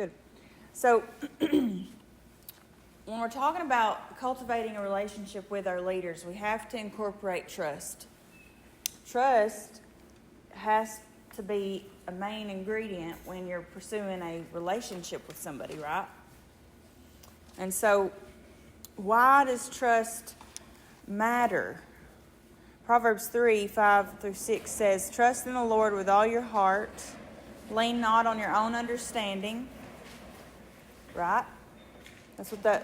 Good. So, when we're talking about cultivating a relationship with our leaders, we have to incorporate trust. Trust has to be a main ingredient when you're pursuing a relationship with somebody, right? And so, why does trust matter? Proverbs 3:5-6 says, "Trust in the Lord with all your heart. Lean not on your own understanding." Right? That's what the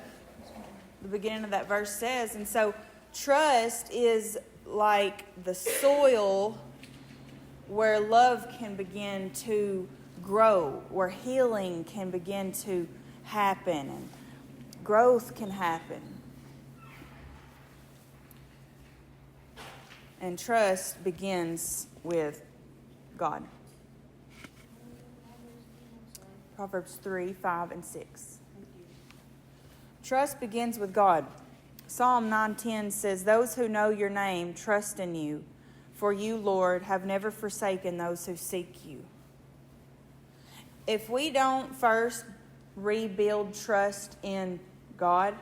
beginning of that verse says. And so trust is like the soil where love can begin to grow, where healing can begin to happen, and growth can happen. And trust begins with God. Proverbs 3:5-6. Trust begins with God. Psalm 9:10 says, "Those who know your name trust in you, for you, Lord, have never forsaken those who seek you." If we don't first rebuild trust in God,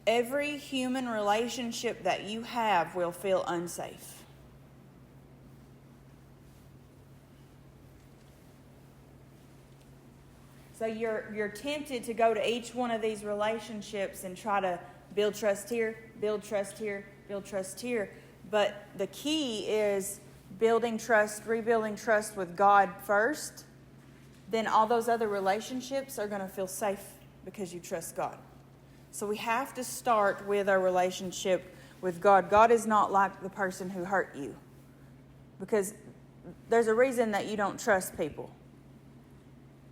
every human relationship that you have will feel unsafe. So you're tempted to go to each one of these relationships and try to build trust here, build trust here, build trust here. But the key is building trust, rebuilding trust with God first. Then all those other relationships are going to feel safe because you trust God. So we have to start with our relationship with God. God is not like the person who hurt you, because there's a reason that you don't trust people.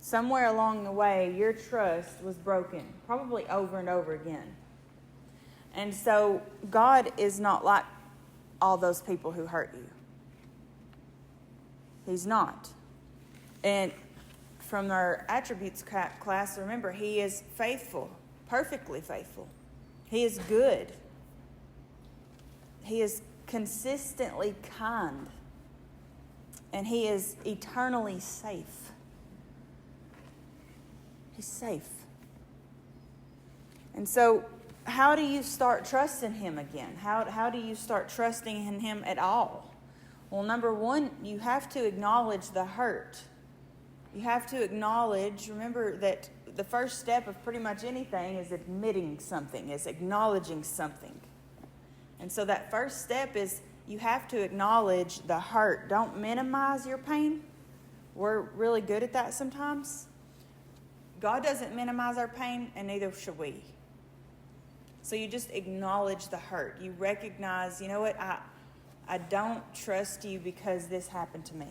Somewhere along the way, your trust was broken, probably over and over again. And so God is not like all those people who hurt you. He's not. And from our attributes class, remember, He is faithful, perfectly faithful. He is good. He is consistently kind. And He is eternally safe. He's safe. And so, how do you start trusting Him again? How do you start trusting in Him at all? Well, number one, you have to acknowledge the hurt. You have to acknowledge, remember that the first step of pretty much anything is admitting something, is acknowledging something. And so that first step is you have to acknowledge the hurt. Don't minimize your pain. We're really good at that sometimes. God doesn't minimize our pain, and neither should we. So you just acknowledge the hurt. You recognize, you know what, I don't trust you because this happened to me.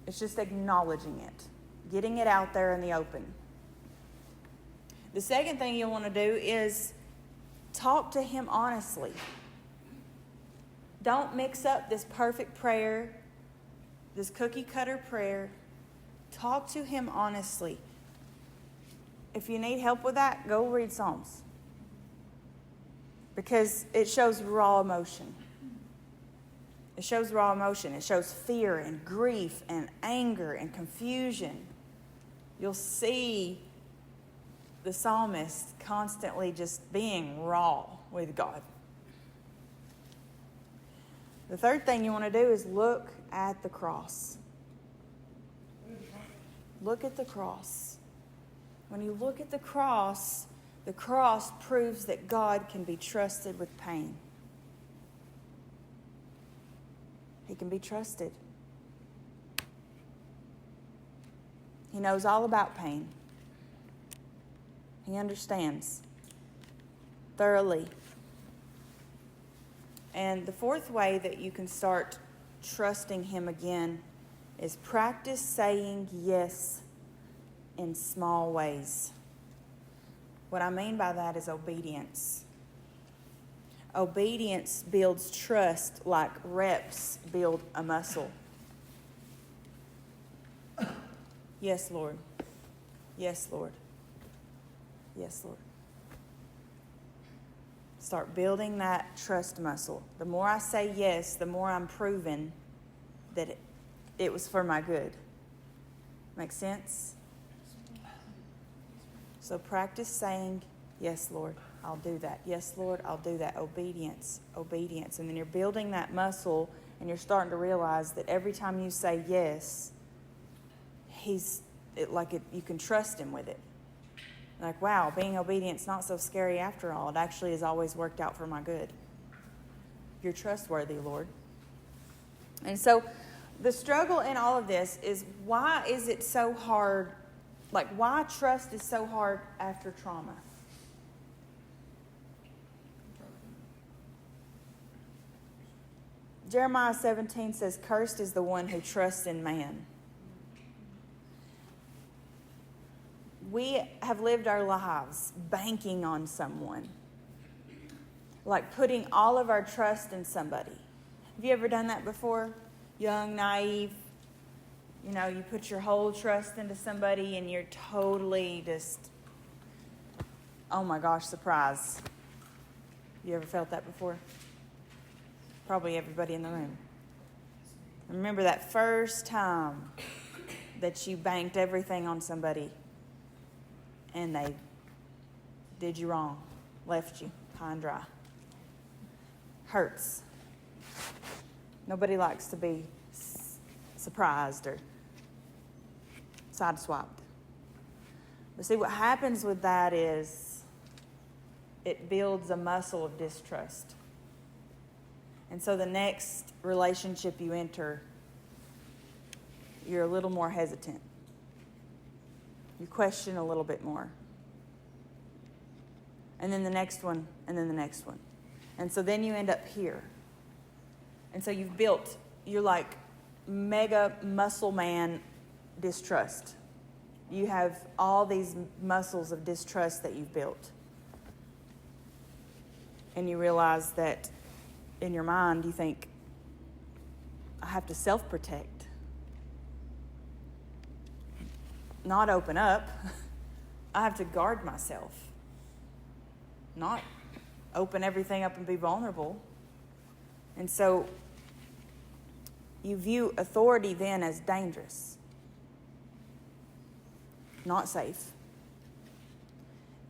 It's just acknowledging it, getting it out there in the open. The second thing you'll want to do is talk to Him honestly. Don't mix up this perfect prayer, this cookie cutter prayer. Talk to Him honestly. If you need help with that, go read Psalms. Because it shows raw emotion. It shows raw emotion. It shows fear and grief and anger and confusion. You'll see the psalmist constantly just being raw with God. The third thing you want to do is look at the cross. Look at the cross. When you look at the cross proves that God can be trusted with pain. He can be trusted. He knows all about pain. He understands thoroughly. And the fourth way that you can start trusting Him again is practice saying yes in small ways. What I mean by that is obedience. Obedience builds trust like reps build a muscle. Yes, Lord. Yes, Lord. Yes, Lord. Start building that trust muscle. The more I say yes, the more I'm proving that it was for my good. Make sense? So practice saying, yes, Lord, I'll do that. Yes, Lord, I'll do that. Obedience, obedience. And then you're building that muscle, and you're starting to realize that every time you say yes, you can trust him with it. Like, wow, being obedient's not so scary after all. It actually has always worked out for my good. You're trustworthy, Lord. And so the struggle in all of this is, why is it so hard? Like, why trust is so hard after trauma? Jeremiah 17 says, cursed is the one who trusts in man. We have lived our lives banking on someone, like putting all of our trust in somebody. Have you ever done that before? Young, naive, you put your whole trust into somebody and you're totally just, oh my gosh, surprise. You ever felt that before? Probably everybody in the room. Remember that first time that you banked everything on somebody and they did you wrong, left you high and dry. Hurts. Nobody likes to be surprised or sideswiped. But see, what happens with that is it builds a muscle of distrust. And so the next relationship you enter, you're a little more hesitant. You question a little bit more. And then the next one, and then the next one. And so then you end up here. And so you're like mega muscle man distrust. You have all these muscles of distrust that you've built. And you realize that in your mind you think, I have to self-protect. Not open up. I have to guard myself. Not open everything up and be vulnerable. And so you view authority then as dangerous, not safe.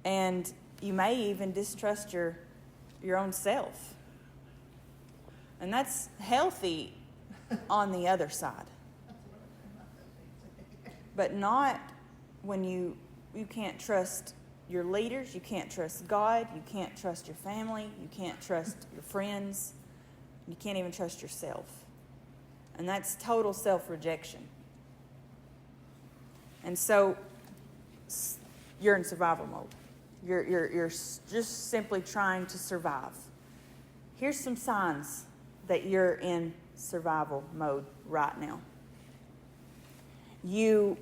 And you may even distrust your own self. And that's healthy on the other side. But not when you can't trust your leaders, you can't trust God, you can't trust your family, you can't trust your friends, you can't even trust yourself. And that's total self-rejection. And so you're in survival mode. You're just simply trying to survive. Here's some signs that you're in survival mode right now. You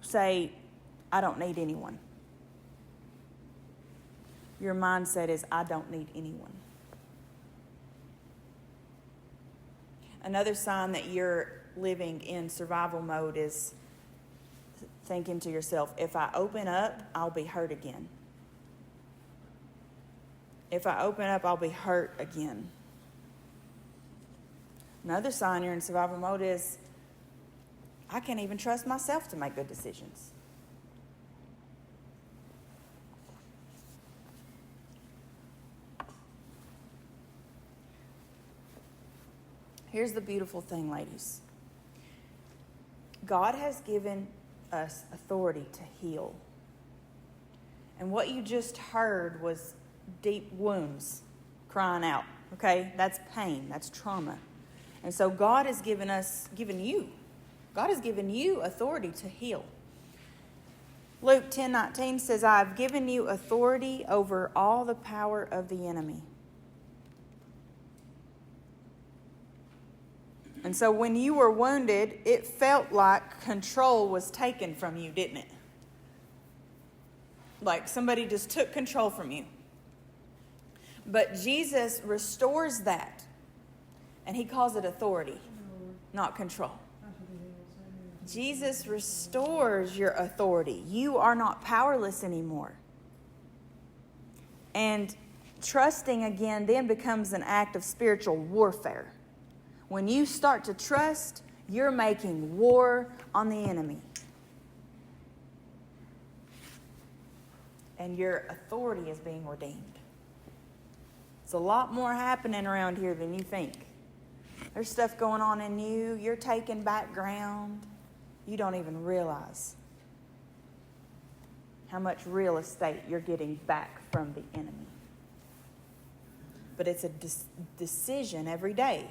say, I don't need anyone. Your mindset is, I don't need anyone. Another sign that you're living in survival mode is thinking to yourself, if I open up, I'll be hurt again. If I open up, I'll be hurt again. Another sign you're in survival mode is, I can't even trust myself to make good decisions. Here's the beautiful thing, ladies. God has given us authority to heal. And what you just heard was deep wounds crying out, okay? That's pain, that's trauma. And so God has given you authority to heal. Luke 10:19 says, I have given you authority over all the power of the enemy. And so when you were wounded, it felt like control was taken from you, didn't it? Like somebody just took control from you. But Jesus restores that. And he calls it authority, not control. Jesus restores your authority. You are not powerless anymore. And trusting again then becomes an act of spiritual warfare. When you start to trust, You're making war on the enemy. And your authority is being redeemed. It's a lot more happening around here than you think. There's stuff going on in you. You're taking back ground. You don't even realize how much real estate you're getting back from the enemy. But it's a decision every day.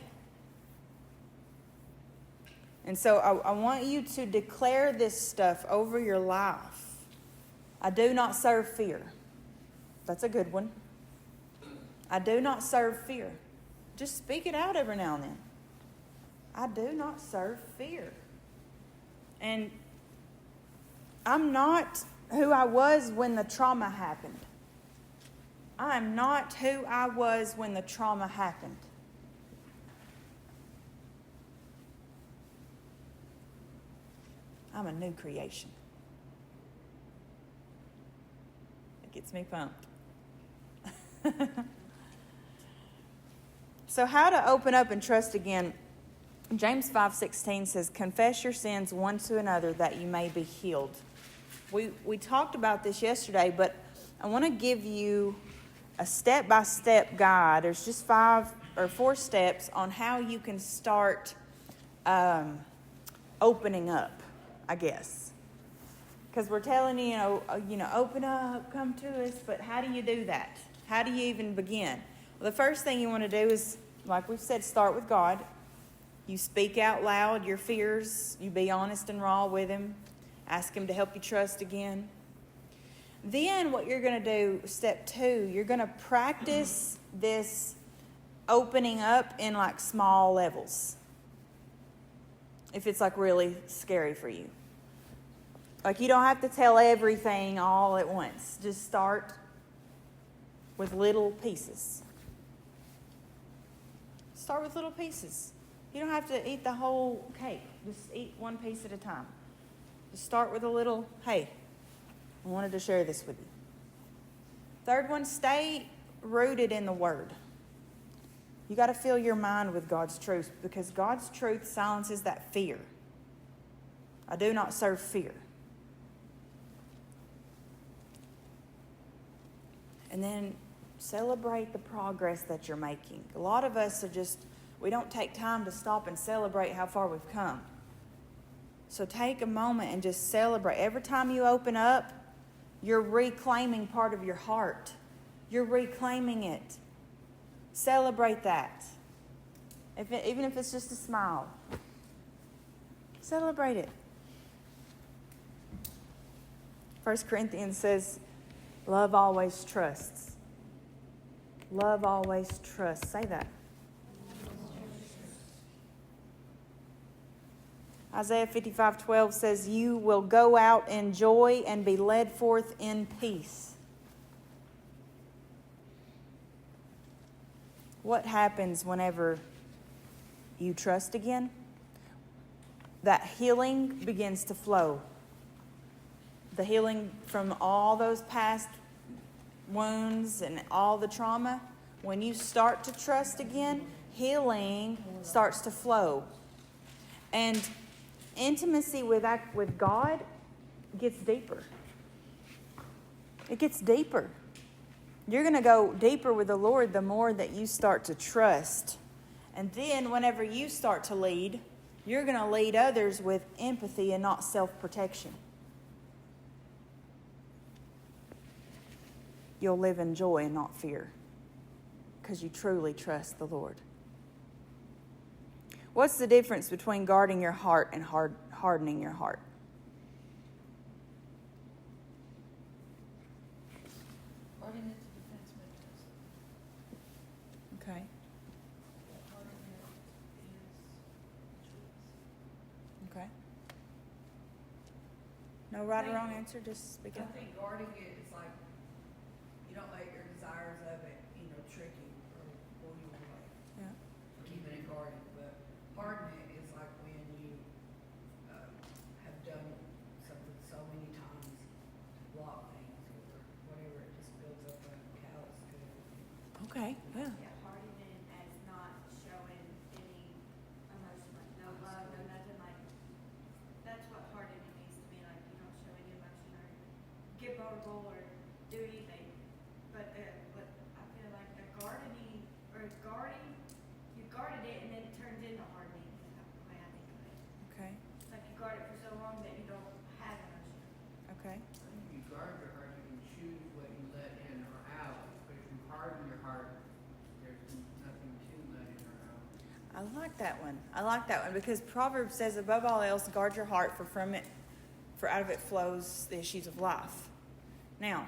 And so I want you to declare this stuff over your life. I do not serve fear. That's a good one. I do not serve fear. Just speak it out every now and then. I do not serve fear. And I'm not who I was when the trauma happened. I am not who I was when the trauma happened. I'm a new creation. It gets me pumped. So how to open up and trust again? James 5:16 says, confess your sins one to another that you may be healed. We talked about this yesterday, but I want to give you a step-by-step guide. There's just 5 or 4 steps on how you can start opening up, I guess. Because we're telling you, open up, come to us, but how do you do that? How do you even begin? Well, the first thing you want to do is, like we've said, start with God. You speak out loud your fears. You be honest and raw with Him. Ask Him to help you trust again. Then what you're going to do, step 2, you're going to practice this opening up in like small levels. If it's like really scary for you. Like you don't have to tell everything all at once. Just start with little pieces. Start with little pieces. You don't have to eat the whole cake. Just eat one piece at a time. Just start with a little, hey, I wanted to share this with you. Third one, stay rooted in the Word. You got to fill your mind with God's truth because God's truth silences that fear. I do not serve fear. And then celebrate the progress that you're making. A lot of us we don't take time to stop and celebrate how far we've come. So take a moment and just celebrate. Every time you open up, you're reclaiming part of your heart. You're reclaiming it. Celebrate that. Even if it's just a smile. Celebrate it. 1 Corinthians says, love always trusts. Love always trusts. Say that. Isaiah 55:12 says, you will go out in joy and be led forth in peace. What happens whenever you trust again? That healing begins to flow. The healing from all those past wounds and all the trauma. When you start to trust again, healing starts to flow. And intimacy with God gets deeper. It gets deeper. You're going to go deeper with the Lord the more that you start to trust. And then whenever you start to lead, you're going to lead others with empathy and not self-protection. You'll live in joy and not fear because you truly trust the Lord. What's the difference between guarding your heart and hardening your heart? Guarding is a defense mechanism. Okay. Hardening it is choice. Okay. No right or wrong answer, just speak I up. think guarding it is like, you don't let your desires of it, trick you or pull you away. Yeah. Keeping it guarded, but hardening it is like when you have done something so many times to block things or whatever, it just builds up a callous to it. Okay, yeah. Yeah, hardening as not showing any emotion, like no love, no nothing, get vulnerable or do anything. But I feel like the gardening or guarding, you guarded it and then it turns into hardening. Is the way I think of it. Okay, It's like you guard it for so long that you don't have emotion. okay. If you guard your heart, you can choose what you let in or out. But if you harden your heart, there's nothing to let in or out. I like that one. I like that one because Proverbs says, above all else, guard your heart, for out of it flows the issues of life. Now,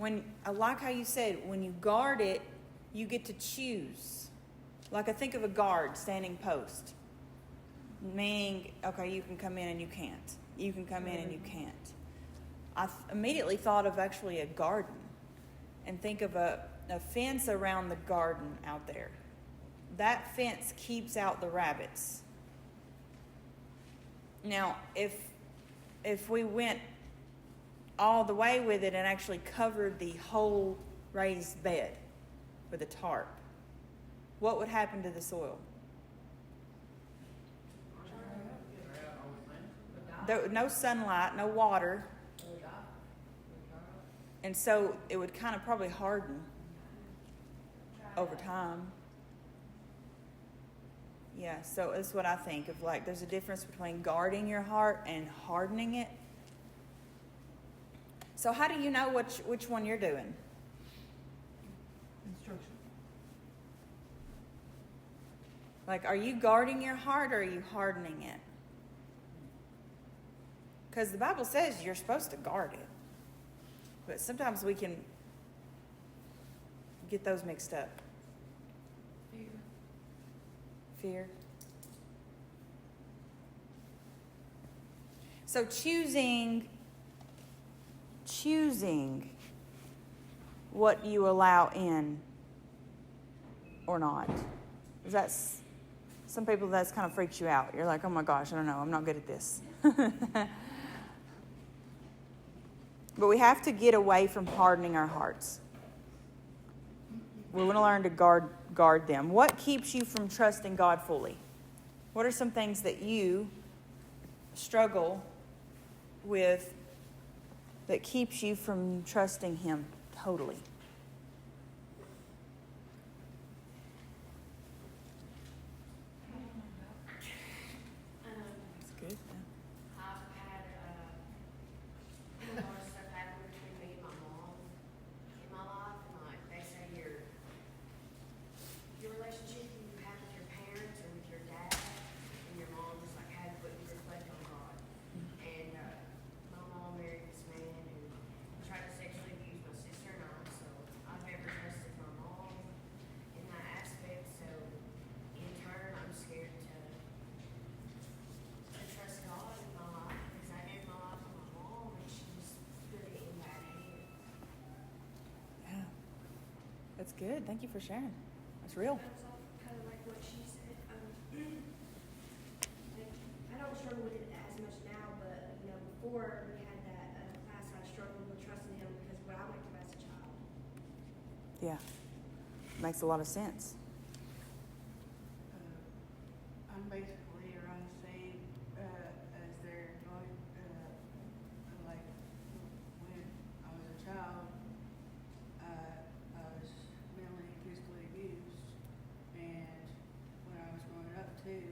I like how you said, when you guard it, you get to choose. Like I think of a guard standing post, meaning, okay, you can come in and you can't. You can come in and you can't. I immediately thought of actually a garden, and think of a fence around the garden out there. That fence keeps out the rabbits. Now, if we went all the way with it and actually covered the whole raised bed with a tarp, what would happen to the soil? Dry out all the plants. There, no sunlight, no water, It'll die. and so it would kind of probably harden over time. Yeah, so that's what I think of. Like, there's a difference between guarding your heart and hardening it. So how do you know which one you're doing? Instruction. Like, are you guarding your heart or are you hardening it? Because the Bible says you're supposed to guard it. But sometimes we can get those mixed up. Fear. So choosing what you allow in or not. Some people that's kind of freaks you out. You're like, oh my gosh, I don't know, I'm not good at this. But we have to get away from hardening our hearts. We want to learn to guard them. What keeps you from trusting God fully? What are some things that you struggle with that keeps you from trusting Him totally? That's good. I've had a lot of stuff happen between me and my mom in my life, and like they say your relationship you have with your parents or with your dad and your mom is like how what you reflect on God. And my mom married this man who tried to sexually abuse my sister and I, so I've never trusted my mom in that aspect. So in turn, I'm scared to trust God in my life because I gave my life to my mom and she just put it in bad hands. Yeah. That's good. Thank you for sharing. That's real. That's all kind of like what she said. Like, I don't struggle with it as much now, but before we had that class, I struggled with trusting him because what I went through as a child. Yeah. Makes a lot of sense. I'm basically around the same as they're going. Like when I was a child, I was mentally and physically abused, and when I was growing up too,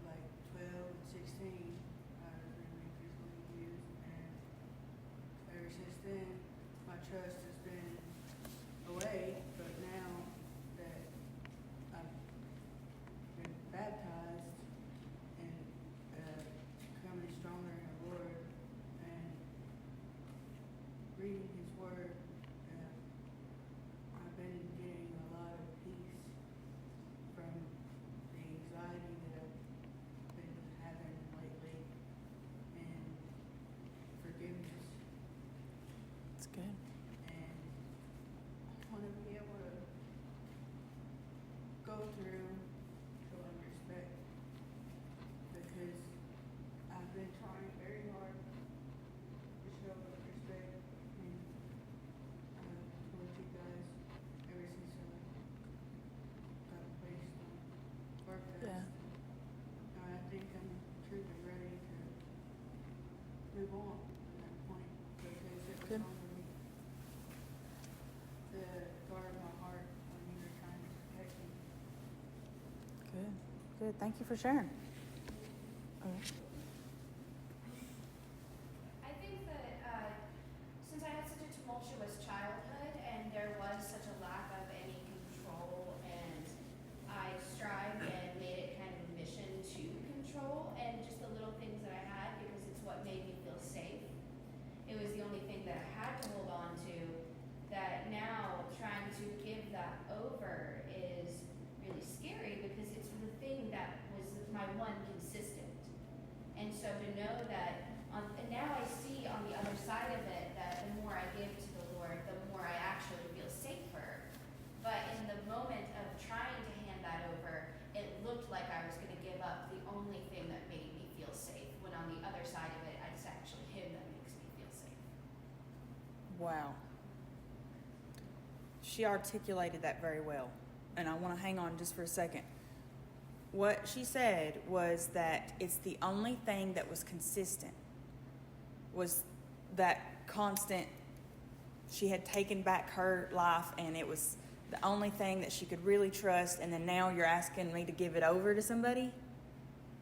like 12 and 16, I was mentally and physically abused, and ever since then, my trust has been away. But now that I've been baptized and becoming stronger in the Lord and reading His Word, I've been getting a lot of peace from the anxiety that I've been having lately, and forgiveness. That's good. And I want to be able to go through showing respect, because I've been trying very hard to show respect and towards you guys ever since I got placed on work test. Yeah. I think I'm truly ready to move on at that point, but told me to guard my heart when you were trying to protect me. Good. Good. Thank you for sharing. I think that since I had such a tumultuous childhood and there was such a lack of any control, and I strived and made it kind of a mission to control and just the little things that I had because it's what made me feel safe. It was the only thing that I had to hold on to, that now trying to give that over is really scary because it's the thing that was my one consistent. And so to know that, and now I see on the other side of it that the more I give to the Lord, the more I actually feel safer. But in the moment of trying to hand that over, it looked like I was going to give up the only thing that made me feel safe, when on the other side of it, it's actually Him that makes me feel safe. Wow. She articulated that very well. And I want to hang on just for a second. What she said was that it's the only thing that was consistent, was that constant, she had taken back her life and it was the only thing that she could really trust, and then now you're asking me to give it over to somebody?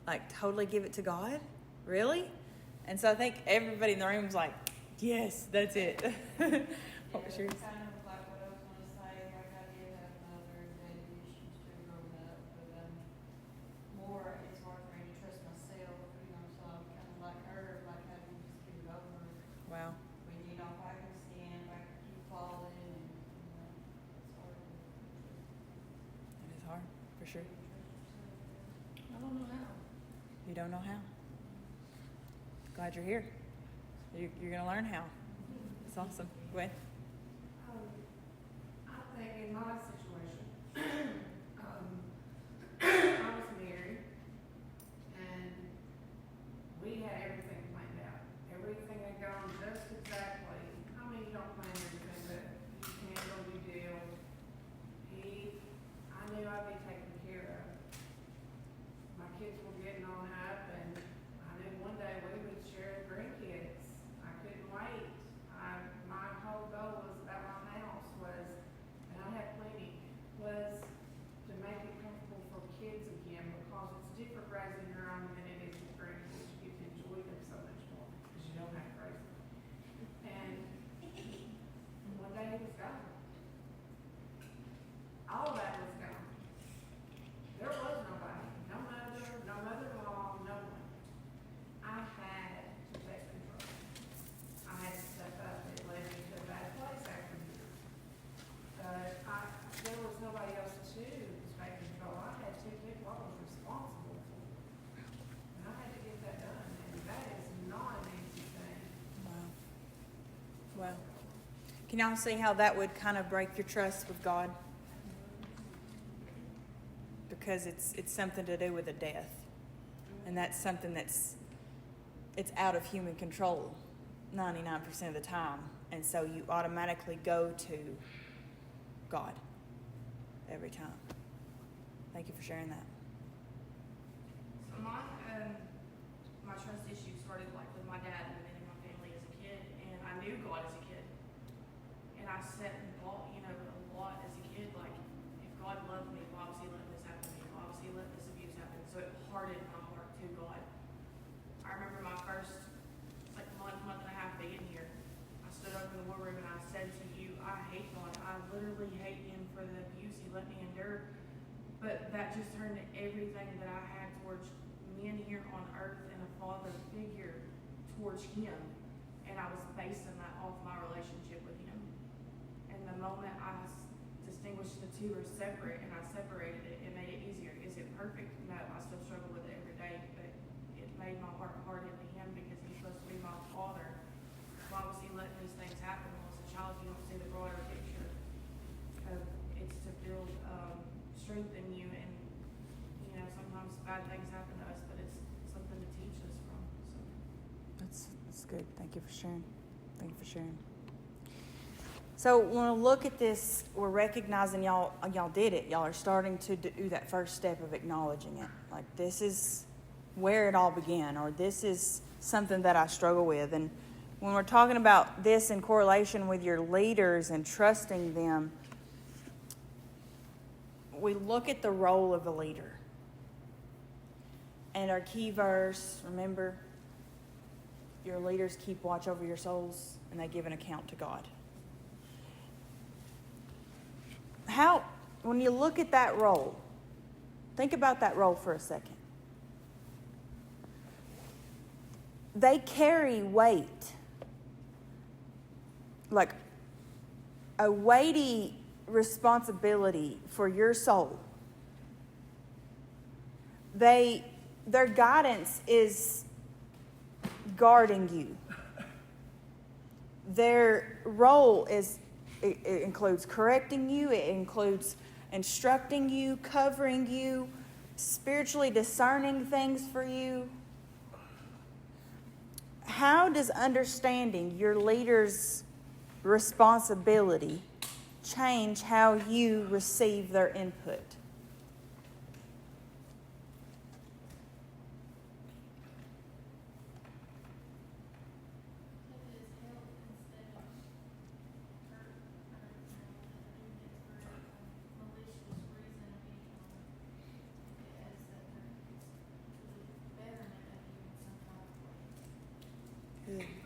Like, totally give it to God? Really? And so I think everybody in the room was like, yes, that's it. What was yours? Kind of like what I was gonna say, like I did have mother and daddy issues too growing up, but more, it's hard for me to trust myself, you know, so I'm kind of like her, like how do you just give it over? Wow. When you know, if I can stand, if I can keep falling, and, you know, it's hard to trust. It is hard, for sure. I don't know how. You don't know how. Glad you're here. You're going to learn how. It's awesome. Go ahead. I think in my situation, I was married and we had everything planned out. Everything had gone just exactly. I mean, you don't plan everything, but you can go do deals. I knew I'd be taken care of. My kids were getting on up, and I knew one day we would share grandkids. I couldn't wait. My whole goal was about my house was, and I had plenty, was to make it comfortable for kids again, because it's different raising your own than it is with grandkids. You get to enjoy them so much more, because you don't have to raise them. And one day it was gone. All of that was gone. There was nobody, no mother-in-law, no one. I had to take control. I had to step up. It led me to a bad place after years. But there was nobody else to take control. I had to pick what I was responsible for. And I had to get that done, and that is not an easy thing. Wow. Wow. Can y'all see how that would kind of break your trust with God? Because it's something to do with a death. And that's something it's out of human control 99% of the time. And so you automatically go to God every time. Thank you for sharing that. So my trust issue started like with my dad moving in my family as a kid, and I knew God as a kid. And I sat and thought, you know, a lot as a kid, like, if God loved me, why was He letting this happen to me? Why was He letting this abuse happen? So it hardened my heart to God. I remember my first, like, month and a half being here. I stood up in the war room and I said to you, I hate God. I literally hate Him for the abuse He let me endure. But that just turned everything that I had towards men here on earth and a father figure towards Him. And I was basing that off my relationship with Him. And the moment I distinguished the two are separate and I separated it, it made it easier. Is it perfect? No, I still struggle with it every day, but it made my heart harden to Him because He's supposed to be my father. Why was He letting these things happen? Well, as a child, you don't see the broader picture. It's to build strength in you, and you know, sometimes bad things happen to us, but it's something to teach us from. So. That's good. Thank you for sharing. Thank you for sharing. So when we look at this, we're recognizing y'all did it. Y'all are starting to do that first step of acknowledging it. Like, this is where it all began, or this is something that I struggle with. And when we're talking about this in correlation with your leaders and trusting them, we look at the role of a leader. And our key verse, remember, your leaders keep watch over your souls and they give an account to God. When you look at that role, think about that role for a second. They carry weight, like a weighty responsibility for your soul. Their guidance is guarding you. Their role it includes correcting you, it includes instructing you, covering you, spiritually discerning things for you. How does understanding your leader's responsibility change how you receive their input?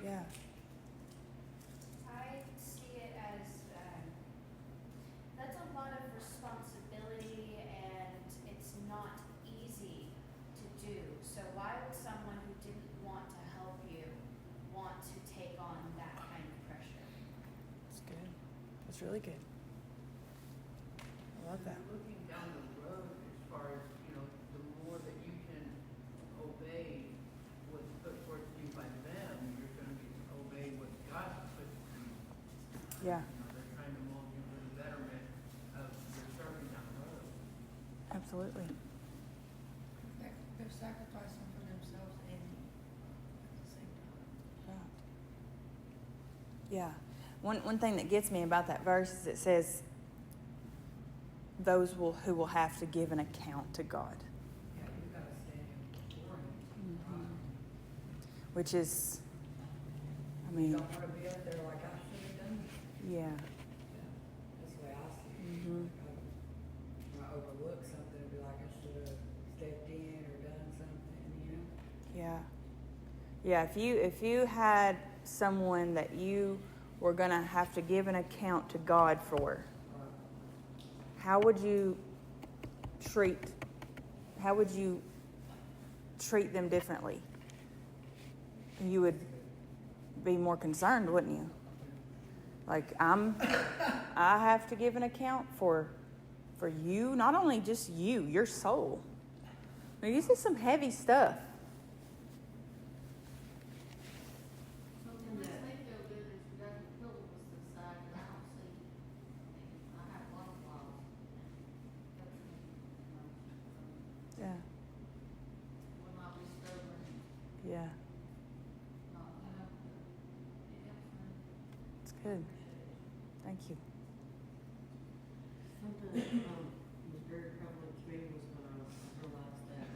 Yeah. I see it as, that's a lot of responsibility and it's not easy to do. So why would someone who didn't want to help you want to take on that kind of pressure? That's good. That's really good. I love that. Looking down the road, as far as, the more that you can obey what's put forth to you by them, you're going to obey what God put to you. Yeah, They're trying to mold you for the betterment of your serving down the road. absolutely. They're sacrificing for themselves and at the same time. Yeah. One thing that gets me about that verse is it says, those who will have to give an account to God. Yeah, you've got to stand before him. Which is, I You mean, don't want to be up there like, I should have done this. yeah. That's the way I see it. Mhm. When I overlook something, it'd be like I should have stepped in or done something, Yeah. Yeah, if you had someone that you were going to have to give an account to God for, how would you treat them differently? You would be more concerned, wouldn't you? Like, I have to give an account for you, not only just you, your soul. I mean, this is some heavy stuff. Something that makes me feel good is you got your pillows to the side, and I don't see, I have one flaws. Yeah. Will not be stubborn, Yeah. not, it helps me. It's good. Thank you. Something that was very prevalent to me was when I realized that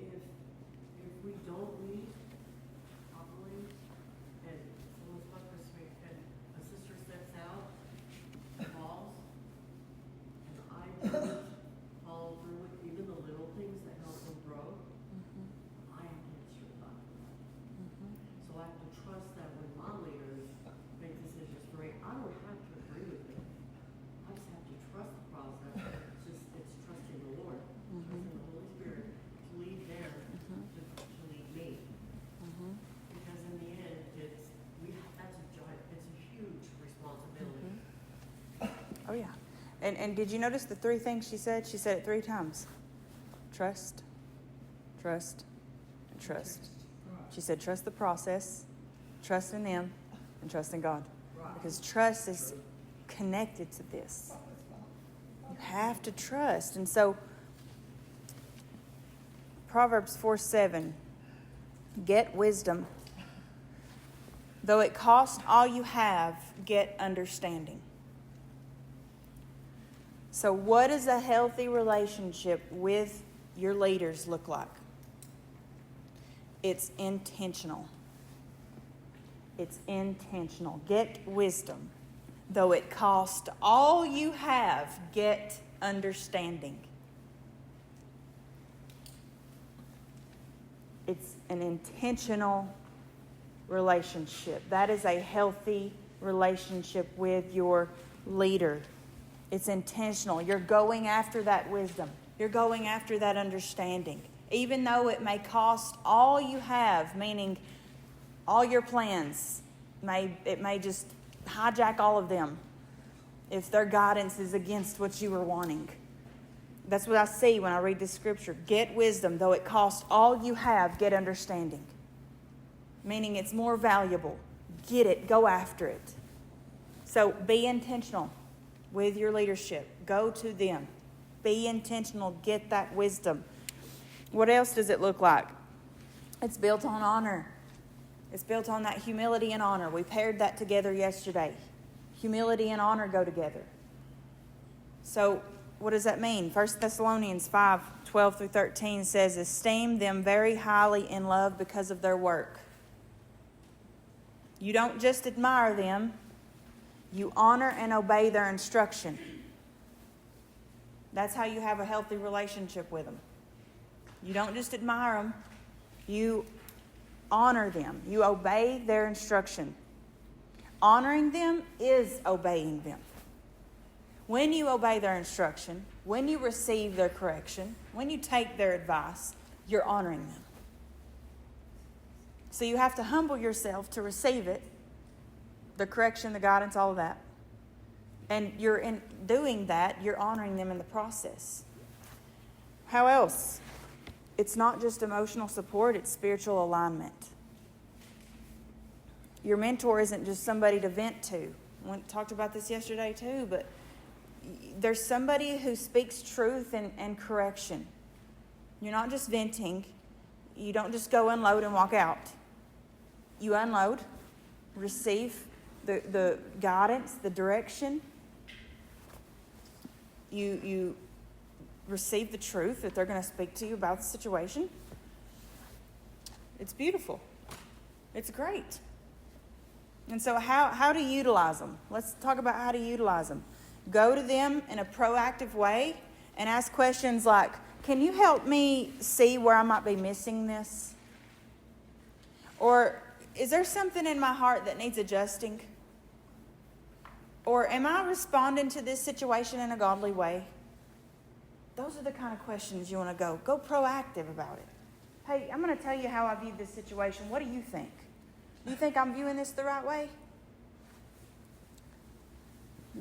if we don't lead properly, and someone's like this week, and a sister steps out, falls, and I don't follow through with even the little things that help them grow, I have to answer to God. So I have to trust that when my leaders make decisions for me, I don't have to agree with them. I just have to trust the process. It's trusting the Lord, trusting the Holy Spirit to lead them, to lead me. Because in the end, that's a huge responsibility. Oh, yeah. And did you notice the three things she said? She said it 3 times. Trust, trust, and trust. She said trust the process, trust in them, and trust in God. Because trust is connected to this. You have to trust. And so, Proverbs 4:7, get wisdom. Though it cost all you have, get understanding. So what is a healthy relationship with your leaders look like. It's intentional. It's intentional. Get wisdom. Though it cost all you have, get understanding. It's an intentional relationship. That is a healthy relationship with your leader. It's intentional. You're going after that wisdom. You're going after that understanding. Even though it may cost all you have, meaning all your plans, it may just hijack all of them if their guidance is against what you were wanting. That's what I see when I read this scripture. Get wisdom. Though it cost all you have, get understanding. Meaning it's more valuable. Get it. Go after it. So be intentional with your leadership. Go to them. Be intentional. Get that wisdom. What else does it look like? It's built on honor. It's built on that humility and honor. We paired that together yesterday. Humility and honor go together. So what does that mean? 1 Thessalonians 5:12-13 says, esteem them very highly in love because of their work. You don't just admire them. You honor and obey their instruction. That's how you have a healthy relationship with them. You don't just admire them. You honor them. You obey their instruction. Honoring them is obeying them. When you obey their instruction, when you receive their correction, when you take their advice, you're honoring them. So you have to humble yourself to receive it, the correction, the guidance, all of that. And you're in doing that, you're honoring them in the process. How else? It's not just emotional support, it's spiritual alignment. Your mentor isn't just somebody to vent to. We talked about this yesterday too, but there's somebody who speaks truth and correction. You're not just venting. You don't just go unload and walk out. You unload, receive the guidance, the direction. You receive the truth that they're going to speak to you about the situation. It's beautiful. It's great. And so how to utilize them. Let's talk about how to utilize them. Go to them in a proactive way and ask questions like, can you help me see where I might be missing this? Or is there something in my heart that needs adjusting? Or am I responding to this situation in a godly way? Those are the kind of questions you want to go proactive about it. Hey, I'm going to tell you how I view this situation. What do you think? Do you think I'm viewing this the right way?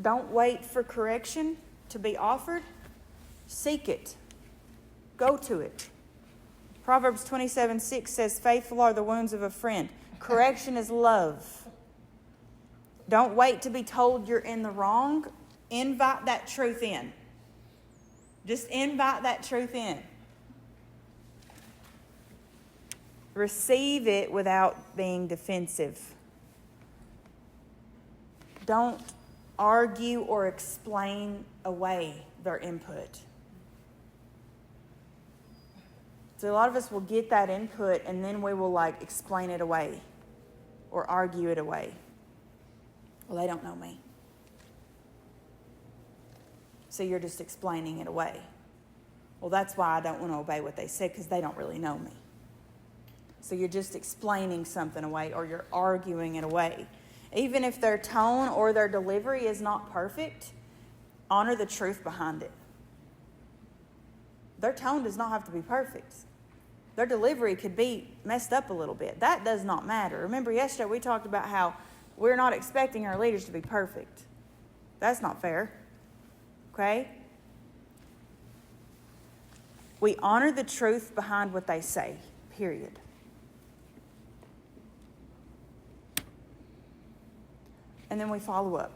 Don't wait for correction to be offered. Seek it. Go to it. Proverbs 27:6 says, faithful are the wounds of a friend. Correction is love. Don't wait to be told you're in the wrong. Invite that truth in. Just invite that truth in. Receive it without being defensive. Don't argue or explain away their input. So a lot of us will get that input and then we will explain it away or argue it away. Well, they don't know me. So you're just explaining it away. Well, that's why I don't want to obey what they said, because they don't really know me. So you're just explaining something away or you're arguing it away. Even if their tone or their delivery is not perfect, honor the truth behind it. Their tone does not have to be perfect. Their delivery could be messed up a little bit. That does not matter. Remember yesterday we talked about how we're not expecting our leaders to be perfect. That's not fair. Okay? We honor the truth behind what they say, period. And then we follow up.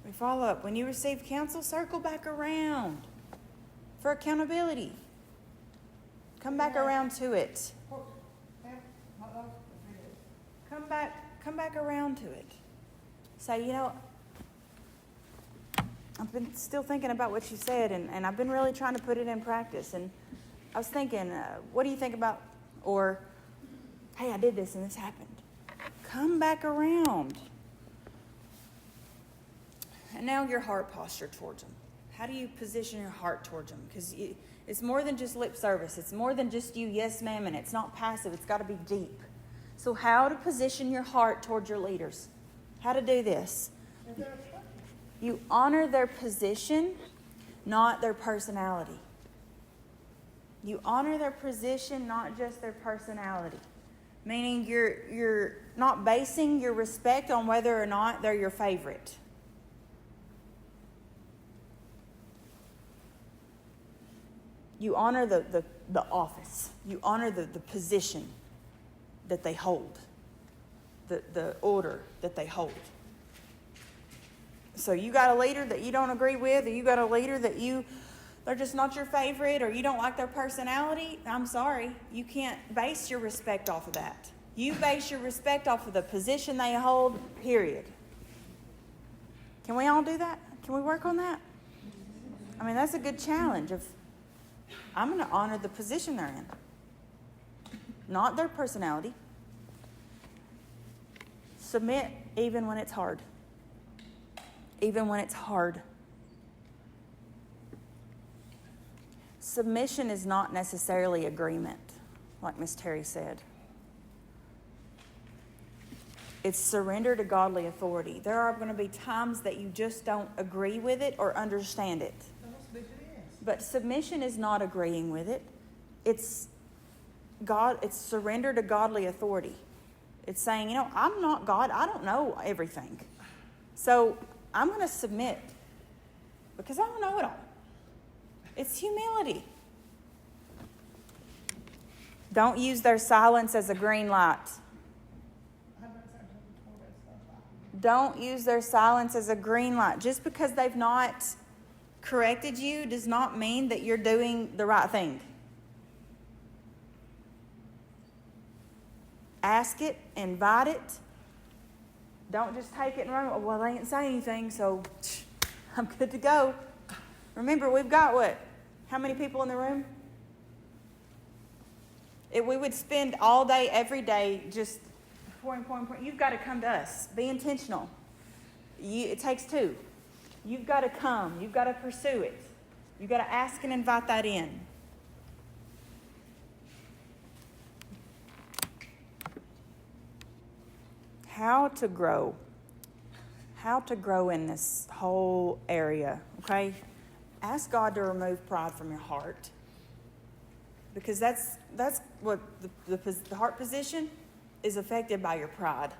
We follow up. When you receive counsel, circle back around for accountability. Come back around to it. Come back around to it. Say, I've been still thinking about what you said, and I've been really trying to put it in practice. And I was thinking, what do you think about, or, hey, I did this and this happened. Come back around. And now your heart posture towards them. How do you position your heart towards them? Because it's more than just lip service. It's more than just you, yes, ma'am, and it's not passive. It's got to be deep. So how to position your heart towards your leaders. How to do this. You honor their position, not their personality. You honor their position, not just their personality. Meaning you're not basing your respect on whether or not they're your favorite. You honor the office. You honor the position that they hold. The order that they hold. So you got a leader that you don't agree with, or you got a leader that they're just not your favorite, or you don't like their personality, I'm sorry. You can't base your respect off of that. You base your respect off of the position they hold, period. Can we all do that? Can we work on that? I mean, that's a good challenge of, I'm going to honor the position they're in, not their personality. Submit even when it's hard. Even when it's hard. Submission is not necessarily agreement, like Miss Terry said. It's surrender to godly authority. There are going to be times that you just don't agree with it or understand it. But submission is not agreeing with it. It's surrender to godly authority. It's saying, I'm not God. I don't know everything. So I'm going to submit because I don't know it all. It's humility. Don't use their silence as a green light. Don't use their silence as a green light. Just because they've not corrected you does not mean that you're doing the right thing. Ask it, invite it. Don't just take it and run. Well, they didn't say anything, so I'm good to go. Remember, we've got what? How many people in the room? If we would spend all day, every day, just point. You've got to come to us. Be intentional. It takes two. You've got to come. You've got to pursue it. You've got to ask and invite that in. How to grow. How to grow in this whole area, okay? Ask God to remove pride from your heart. Because that's what the heart position is affected by your pride.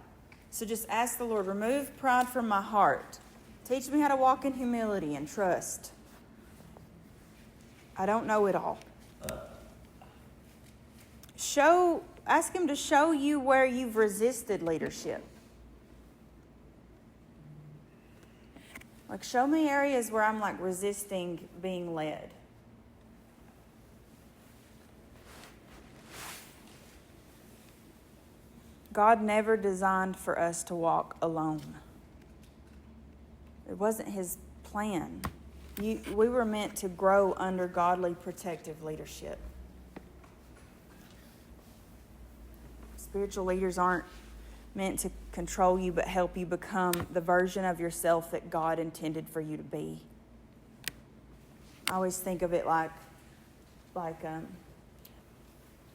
So just ask the Lord, remove pride from my heart. Teach me how to walk in humility and trust. I don't know it all. Ask Him to show you where you've resisted leadership. Like, show me areas where I'm resisting being led. God never designed for us to walk alone. It wasn't His plan. We were meant to grow under godly protective leadership. Spiritual leaders aren't meant to control you, but help you become the version of yourself that God intended for you to be. I always think of it like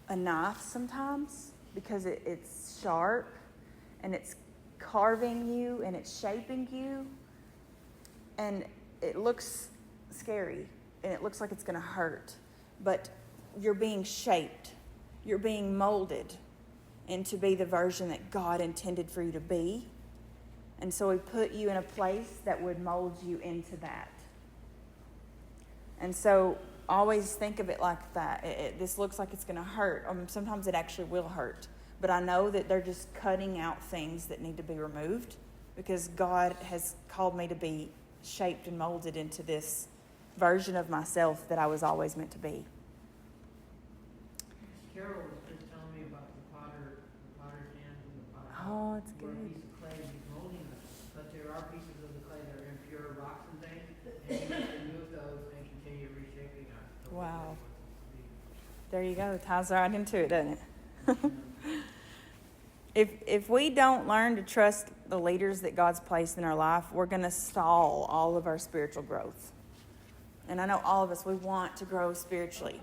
a knife sometimes, because it's sharp and it's carving you and it's shaping you, and it looks scary and it looks like it's going to hurt, but you're being shaped, you're being molded and to be the version that God intended for you to be. And so He put you in a place that would mold you into that. And so always think of it like that. This looks like it's going to hurt. Sometimes it actually will hurt. But I know that they're just cutting out things that need to be removed, because God has called me to be shaped and molded into this version of myself that I was always meant to be. Carol was just telling me about the potter's hands and the potter. Oh, it's Where a good. piece of clay he's molding it, but there are pieces of the clay that are impure rocks and things, continue to move those and continue reshaping us. So we Wow. get what There you go. Ties right into it, doesn't it? we need. If we don't learn to trust the leaders that God's placed in our life, we're going to stall all of our spiritual growth. And I know all of us, we want to grow spiritually.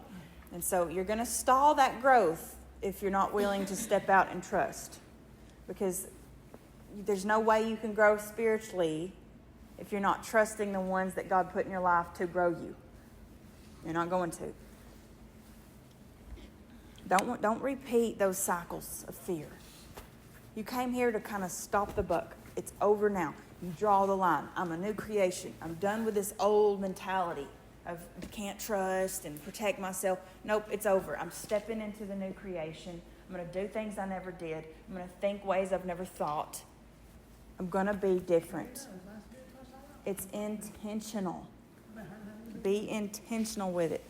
And so you're going to stall that growth if you're not willing to step out and trust. Because there's no way you can grow spiritually if you're not trusting the ones that God put in your life to grow you. You're not going to. Don't repeat those cycles of fear. You came here to kind of stop the buck. It's over now. You draw the line. I'm a new creation. I'm done with this old mentality of can't trust and protect myself. Nope, it's over. I'm stepping into the new creation. I'm going to do things I never did. I'm going to think ways I've never thought. I'm going to be different. It's intentional. Be intentional with it.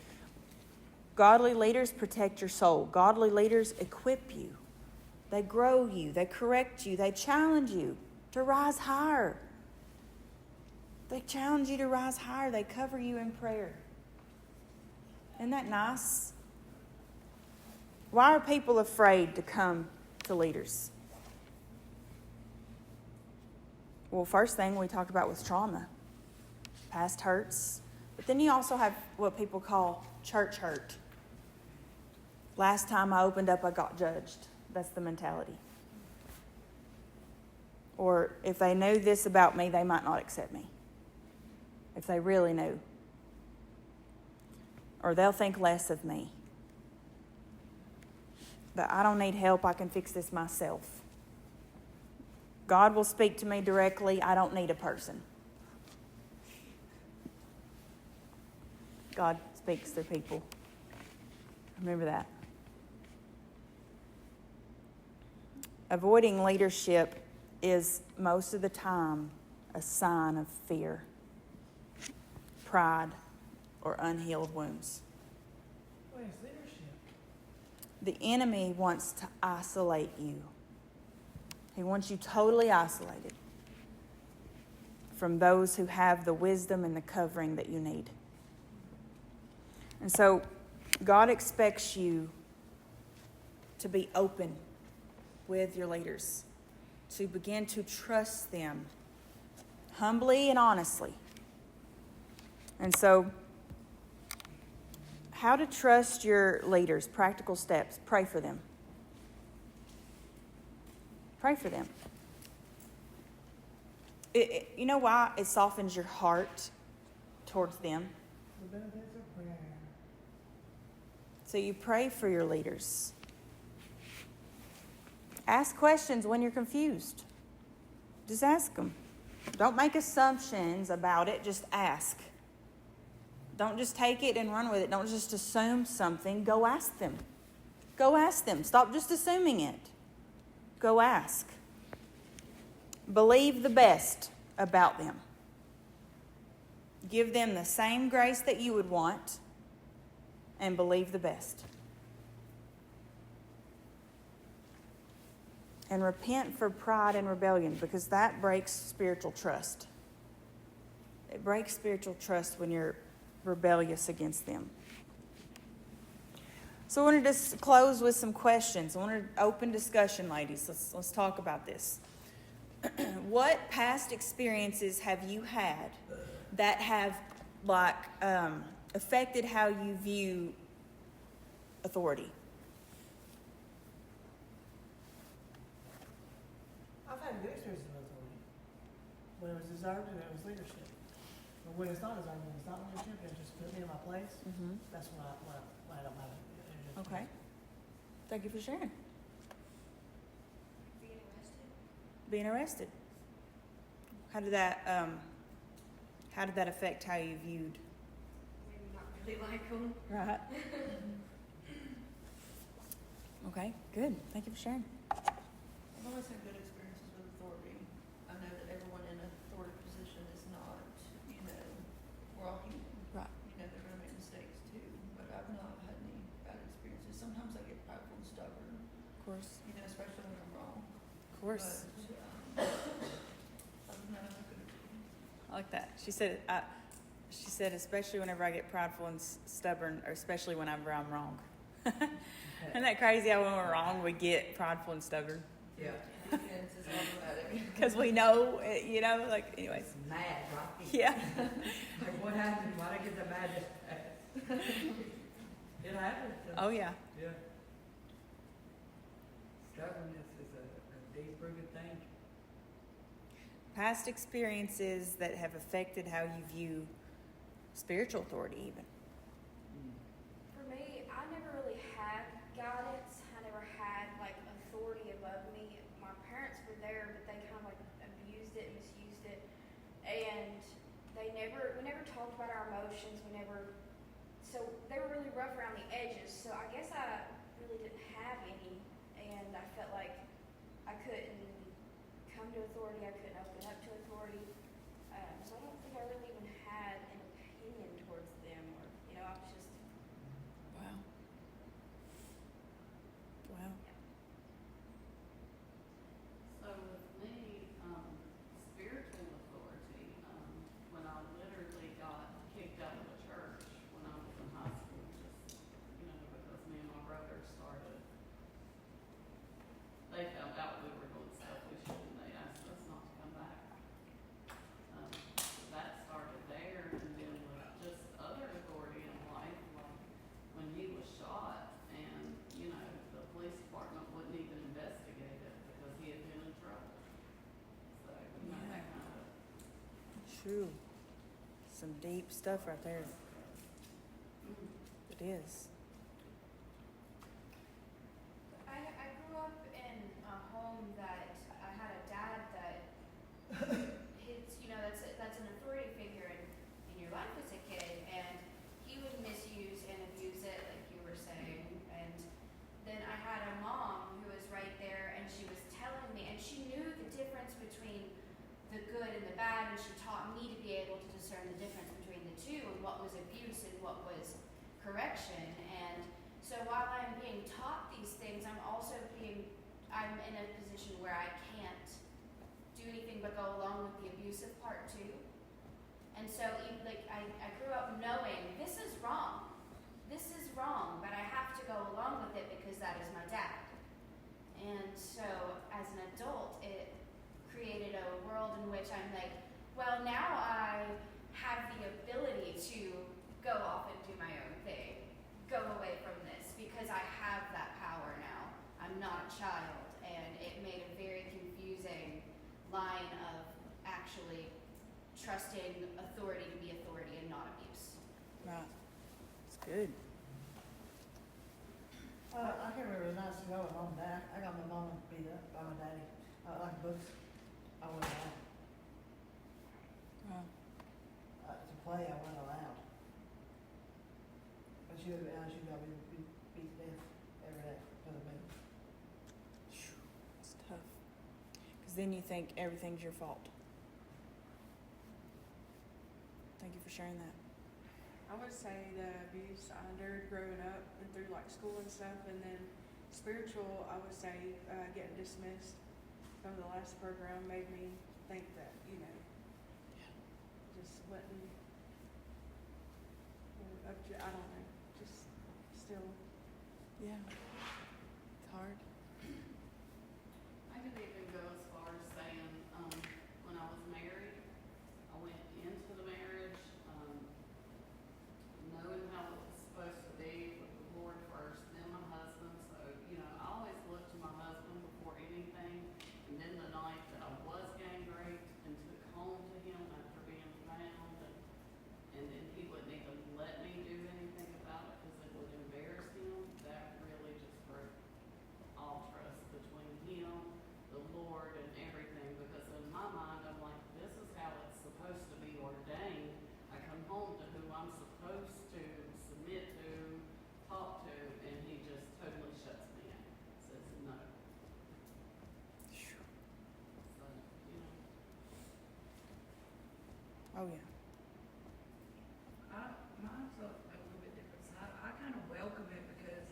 Godly leaders protect your soul. Godly leaders equip you. They grow you. They correct you. They challenge you to rise higher. They challenge you to rise higher. They cover you in prayer. Isn't that nice? Why are people afraid to come to leaders? Well, first thing we talked about was trauma. Past hurts. But then you also have what people call church hurt. Last time I opened up, I got judged. That's the mentality. Or if they knew this about me, they might not accept me. If they really knew. Or they'll think less of me. But I don't need help. I can fix this myself. God will speak to me directly. I don't need a person. God speaks through people. Remember that. Avoiding leadership is most of the time a sign of fear, pride, or unhealed wounds. What is leadership? The enemy wants to isolate you. He wants you totally isolated from those who have the wisdom and the covering that you need. And so God expects you to be open with your leaders, to begin to trust them humbly and honestly. And so, how to trust your leaders, practical steps. Pray for them. Pray for them. You know why? It softens your heart towards them. The benefits of prayer. So you pray for your leaders. Ask questions when you're confused. Just ask them. Don't make assumptions about it. Just ask. Don't just take it and run with it. Don't just assume something. Go ask them. Go ask them. Stop just assuming it. Go ask. Believe the best about them. Give them the same grace that you would want, and believe the best. And repent for pride and rebellion, because that breaks spiritual trust. It breaks spiritual trust when you're rebellious against them. So I wanted to just close with some questions. I wanted open discussion, ladies. Let's talk about this. What past experiences have you had that have affected how you view authority? I've had good experiences with authority. When it was deserved and it was leadership. But when it's not deserved and it's not leadership, it just put me in my place. Mm-hmm. That's when I don't have it. Okay. Thank you for sharing. Being arrested? Being arrested. How did that affect how you viewed? Maybe not really like them. Right. Okay, good. Thank you for sharing. I've always had good experiences with authority. I know that everyone in an authority position is not, we're all human. Right. They're gonna make mistakes too, but I've not had any bad experiences. Sometimes I get prideful and stubborn, Of course. especially when I'm wrong. Of course. But, other than that, I've had good experiences. I like that. She said, She said, especially whenever I get prideful and stubborn, or especially whenever I'm wrong. Isn't that crazy how when we're wrong, we get prideful and stubborn? Yeah. Defense is automatic. Because we know, you know, like, anyways. It's mad, right? Yeah. Like, what happened? Why'd I get the mad this fast? It happens. Oh, yeah. Yeah. Stubbornness is a deep-rooted thing. Past experiences that have affected how you view spiritual authority, even. For me, I never really had guidance. I never had like authority above me. My parents were there, but they kind of like abused it, misused it, and we never talked about our emotions. So they were really rough around the edges. So I guess I really didn't have any, and I felt like I couldn't come to authority. I couldn't open up to authority. So I don't think I really even had an opinion towards them, or I was just. Wow. Wow. So with me, spiritual authority, when I literally got kicked out of the church when I was in high school, just, because me and my brother started, they found out we were doing stuff we shouldn't, they asked us not to come back. So that started there, and then with just other authority in life, like when he was shot, and, the police department wouldn't even investigate it because he had been in trouble. So, that kind of. True. Some deep stuff right there. It is. I grew up in a home that I had a dad that that's an authority figure in your life as a kid, and he would misuse and abuse it, like you were saying. And then I had a mom who was right there, and she was telling me, and she knew the difference between the good and the bad, and she taught me to be able to discern the difference between the two, and what was abuse and what was correction. And so while I'm being taught these things, I'm in a position where I can't do anything but go along with the abusive part too. And so I grew up knowing this is wrong, but I have to go along with it because that is my dad. And so as an adult, it created a world in which I'm like, well, now I have the ability to go off and do my own thing, go away from this, because I have that power now. I'm not a child, and it made a very confusing line of actually trusting authority to be authority and not abuse. Right. It's good. I can remember the nights ago with mom and dad. I got my mom beat up by my daddy. Like books. I went out. Wow. To play, I went allowed. But she got me beat to death every day for the me. It's tough. Because then you think everything's your fault. Thank you for sharing that. I would say the abuse I endured growing up and through like school and stuff, and then spiritual, I would say getting dismissed from the last program made me think that, just wasn't up to, I don't know, just still. Yeah. It's hard. I could even go as far as saying, when I was married, I went into the marriage, knowing how it was supposed to be with the Lord first, then my husband. So, I always looked to my husband before anything. And then the night that I was gang raped and took home to him after being found, and then he wouldn't even let me do anything about it because it would embarrass him, that really just broke all trust between him, the Lord, and everything. Because in my mind, I'm like, this is how it's supposed to be ordained. I come home to who I'm supposed to submit to, talk to, and he just totally shuts me out. Says no. So, Oh, yeah. Mine's a little bit different side. I kind of welcome it because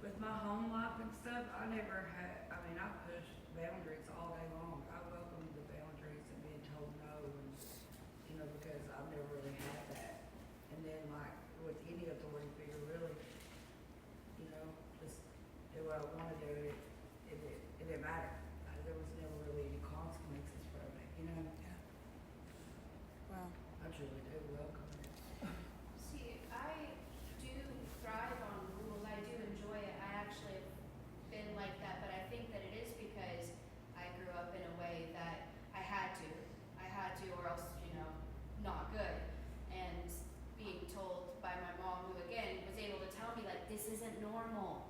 with my home life and stuff, I pushed boundaries all day long. I welcome the boundaries and being told no, and, because I've never really had that. And then like with any authority figure, really, you know, just do what I wanna do, it didn't matter. There was never really any consequences from it, you know? Wow. I truly do welcome it. See, I do thrive on rules, I do enjoy it, I actually have been like that, but I think that it is because I grew up in a way that I had to or else, not good. And being told by my mom, who again was able to tell me like, this isn't normal.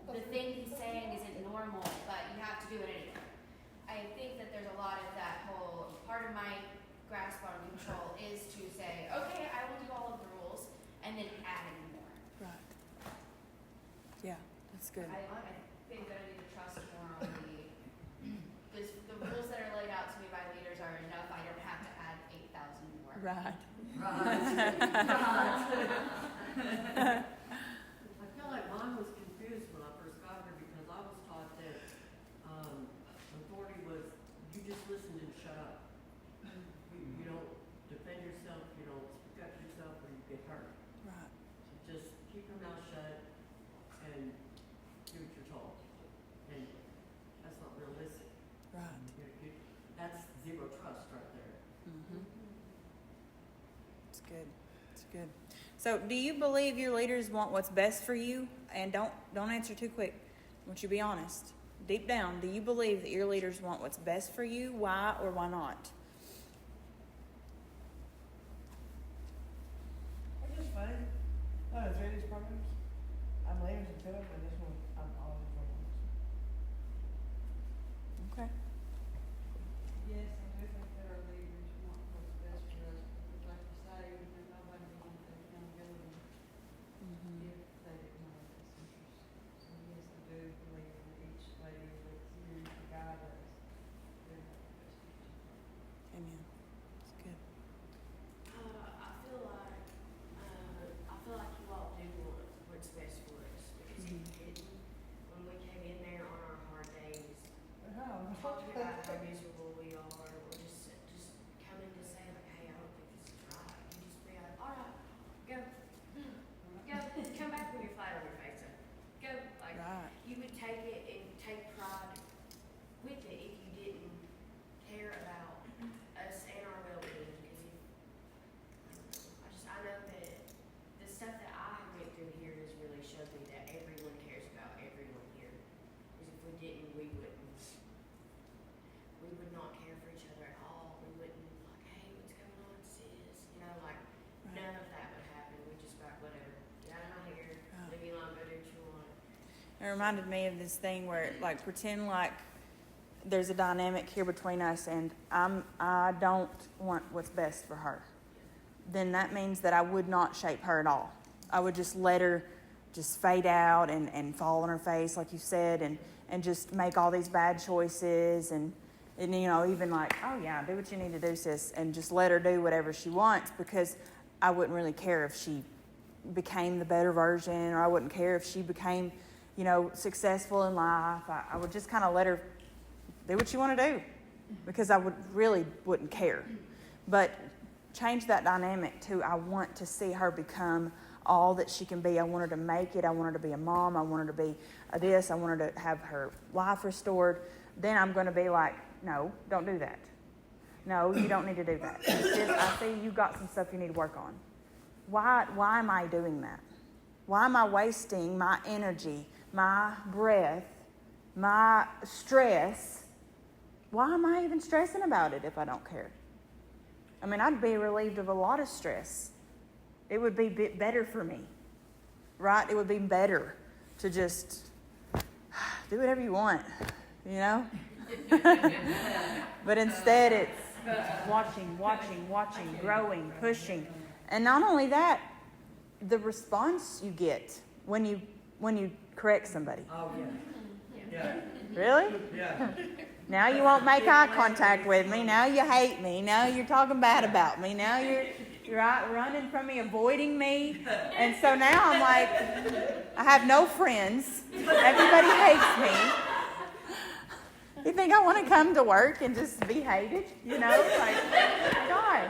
The thing he's saying isn't normal, but you have to do it anyway. I think that there's a lot of that whole, part of my grasp on control is to say, okay, I will do all of the rules, and then adding more. Right. Yeah, that's good. I think that I need to trust more on the rules that are laid out to me by leaders are enough, I don't have to add 8,000 more. Right. I feel like mine was confused when I first got here because I was taught that, authority was, you just listen and shut up. You don't defend yourself, you don't speak up for yourself, or you get hurt. Right. So just keep your mouth shut and do what you're told. And that's not realistic. Right. That's zero trust right there. Mm-hmm. It's good. It's good. So, do you believe your leaders want what's best for you? And don't answer too quick. I want you to be honest. Deep down, do you believe that your leaders want what's best for you? Why or why not? It's just funny. No, it's these programs. I'm leaving to Philip, and this one, I'm all in programs. Okay. Yes, I do think that our leaders want what's best for us, because like you say, nobody would want their accountability Mm-hmm. if they didn't know our best interest. So yes, I do believe that each lady that's here to guide us, they have our best interest. Amen. It's good. I feel like you all do want what's best for us, because if you didn't, when we came in there on our hard days, talking about how miserable we are, or just coming to say like, hey, I don't think this is right. You just be like, all right, go, come back when you're flat on your face. Go, like Right. you would take it and take pride with it if you didn't care about us and our well-being. Because I know that the stuff that I went through here has really showed me that everyone cares about everyone here. Because if we didn't, we would not care for each other at all. We wouldn't like, hey, what's going on, sis? None of that would happen. We just got whatever. Get out of my hair. Right. Leave me alone. Go do what you want. It reminded me of this thing where, like, pretend like there's a dynamic here between us, and I don't want what's best for her. Then that means that I would not shape her at all. I would just let her just fade out and fall on her face, like you said, and just make all these bad choices and even like, oh yeah, do what you need to do, sis, and just let her do whatever she wants, because I wouldn't really care if she became the better version, or I wouldn't care if she became, successful in life. I would just kind of let her do what you want to do, because I wouldn't care. But change that dynamic to, I want to see her become all that she can be. I want her to make it. I want her to be a mom. I want her to be this. I want her to have her life restored. Then I'm going to be like, no, don't do that. No, you don't need to do that. Sis, I see you got some stuff you need to work on. Why am I doing that? Why am I wasting my energy, my breath, my stress? Why am I even stressing about it if I don't care? I mean, I'd be relieved of a lot of stress. It would be better for me, right? It would be better to just do whatever you want, But instead it's watching, growing, pushing. And not only that, the response you get when you correct somebody. Oh, yeah. Really? Yeah. Now you won't make eye contact with me. Now you hate me. Now you're talking bad about me. Now you're out running from me, avoiding me. And so now I'm like, I have no friends. Everybody hates me. You think I want to come to work and just be hated? Like, God.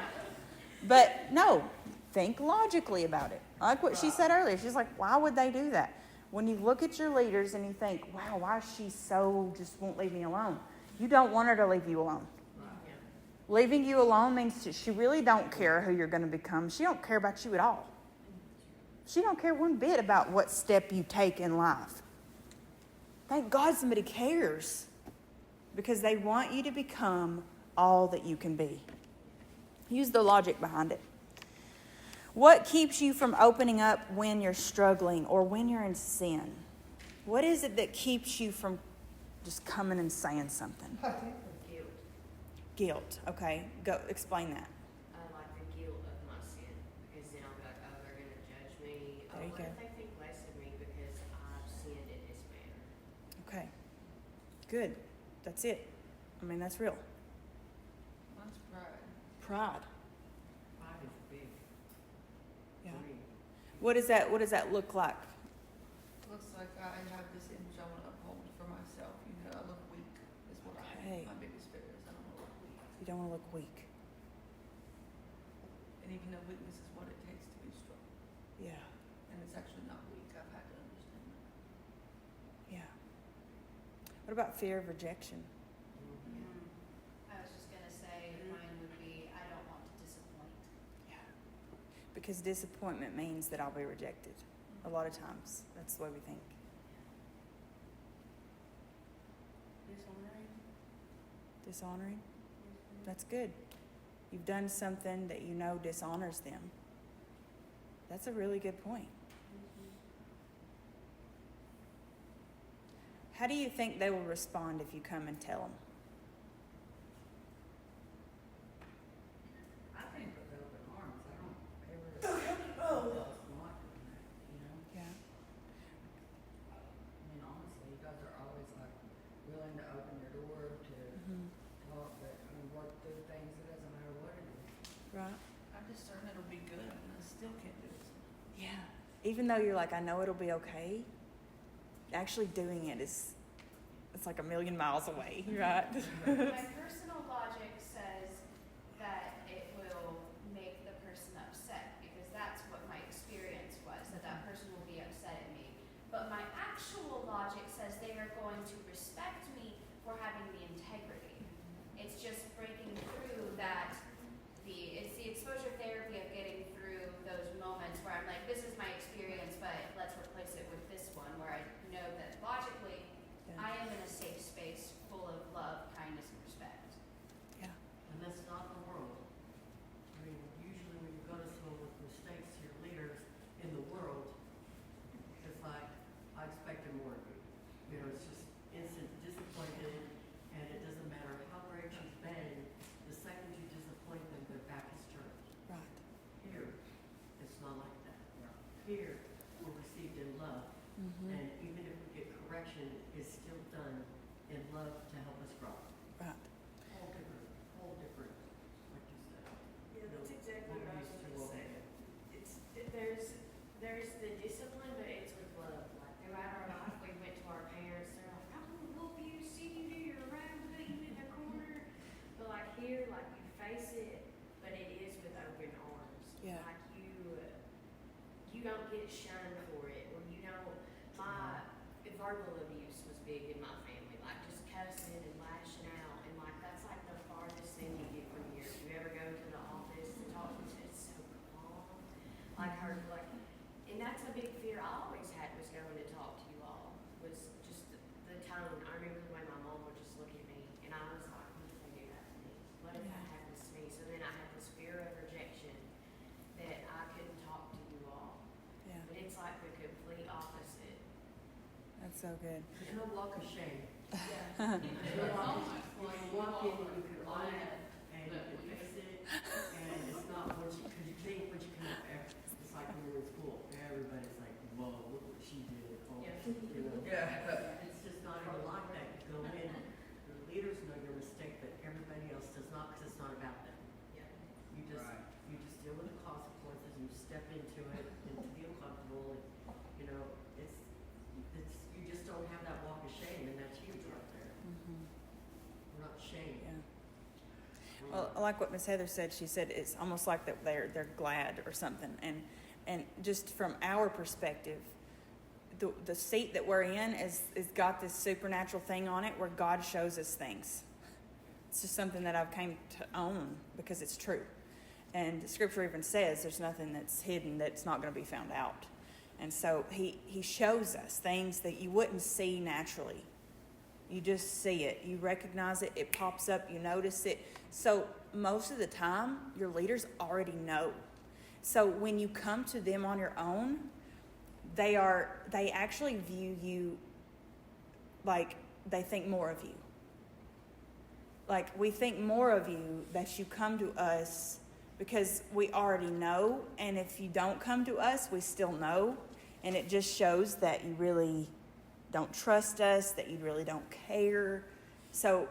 But no, think logically about it. Like what she said earlier. She's like, why would they do that? When you look at your leaders and you think, wow, why is she so just won't leave me alone? You don't want her to leave you alone. Leaving you alone means that she really don't care who you're going to become. She don't care about you at all. She don't care one bit about what step you take in life. Thank God somebody cares, because they want you to become all that you can be. Use the logic behind it. What keeps you from opening up when you're struggling or when you're in sin? What is it that keeps you from just coming and saying something? Guilt. Guilt. Okay, go explain that. I like the guilt of my sin, because then I'll be like, oh, they're gonna judge me. There you What go. if they think less of me because I've sinned in this manner? Okay, good. That's it. I mean, that's real. Mine's pride. Pride. Pride is big. Yeah. For me. What does that look like? Looks like I have this image I want to uphold for myself. You know, I look weak is what Okay. my biggest fear is. I don't want to look weak. You don't want to look weak. And even though weakness is what it takes to be strong. Yeah. And it's actually not weak. I've had to understand that. Yeah. What about fear of rejection? I was just gonna say, mine would be, I don't want to disappoint. Yeah. Because disappointment means that I'll be rejected. A lot of times. That's the way we think. Dishonoring? That's good. You've done something that you know dishonors them. That's a really good point. How do you think they will respond if you come and tell them? I think with open arms, I don't ever tell us not doing that, you know? Yeah. I mean, honestly, you guys are always like willing to open your door to talk, but I mean, work through things, it doesn't matter what it is. Right. I discern it'll be good and I still can't do it. Yeah. Even though you're like, I know it'll be okay, actually doing it is, it's like a million miles away, right? My personal logic says that it will make the person upset, because that's what my experience was, that person will be upset at me. But my actual logic says they are going to respect me for having the integrity. It's just breaking through that, it's the exposure therapy of getting through those moments where I'm like, this is my experience, but let's replace it with this one, where I know that logically, I am in a safe space full of love, kindness, and respect. Yeah. And that's not the world. I mean, usually when you go to someone with mistakes, your leaders in the world, it's like, I expected more of you. You know, it's just instant disappointment, and it doesn't matter how great you've been, the second you disappoint them, their back is turned. Right. Here, it's not like that. Here, we're received in love, and even if we get correction, it's still done in love to help us grow. Right. Whole different, like you said. Yeah, that's exactly what I was We're gonna used to say. There's the discipline, but it's with love. Like, no matter how we went to our parents, they're like, I'm gonna whoop you, see you do your round, put you in the corner. But like here, like you face it, but it is with open arms. Yeah. Like you don't get shunned for it, or you don't, my verbal abuse was big in my family, like just cussing and lashing out, and like that's like the farthest thing you get from here. If you ever go to the office and talk to, it's so calm. Like her, like, and that's a big fear I always had, was going to talk to you all, was just the tone. I remember the way my mom would just look at me, and I was like, what if they do that to me? What if that happens to me? So then I had this fear of rejection that I couldn't talk to you all. Yeah. But it's like the complete opposite. That's so good. There's no walk of shame. Yeah. There's no walk of shame. You can walk in and you can own it, and you can fix it, and it's not what you, because you think when you come up, it's like when we were in school, everybody's like, whoa, look what she did, oh, Yeah. you know. Yeah. It's just not even like that. You go in, your leaders know your mistake, but everybody else does not, because it's not about them. Yeah. You just, Right. you just deal with the consequences, you step into it, into the uncomfortable, and, you know, it's, you just don't have that walk of shame, and that's huge right there. We're not shamed. Yeah. We're Well, I like what Miss Heather said. She said it's almost like that they're glad or something. And just from our perspective, the seat that we're in is got this supernatural thing on it where God shows us things. It's just something that I've came to own because it's true. And the scripture even says there's nothing that's hidden that's not going to be found out. And so he shows us things that you wouldn't see naturally. You just see it. You recognize it. It pops up. You notice it. So most of the time, your leaders already know. So when you come to them on your own, they actually view you like they think more of you. Like we think more of you that you come to us because we already know. And if you don't come to us, we still know. And it just shows that you really don't trust us, that you really don't care. So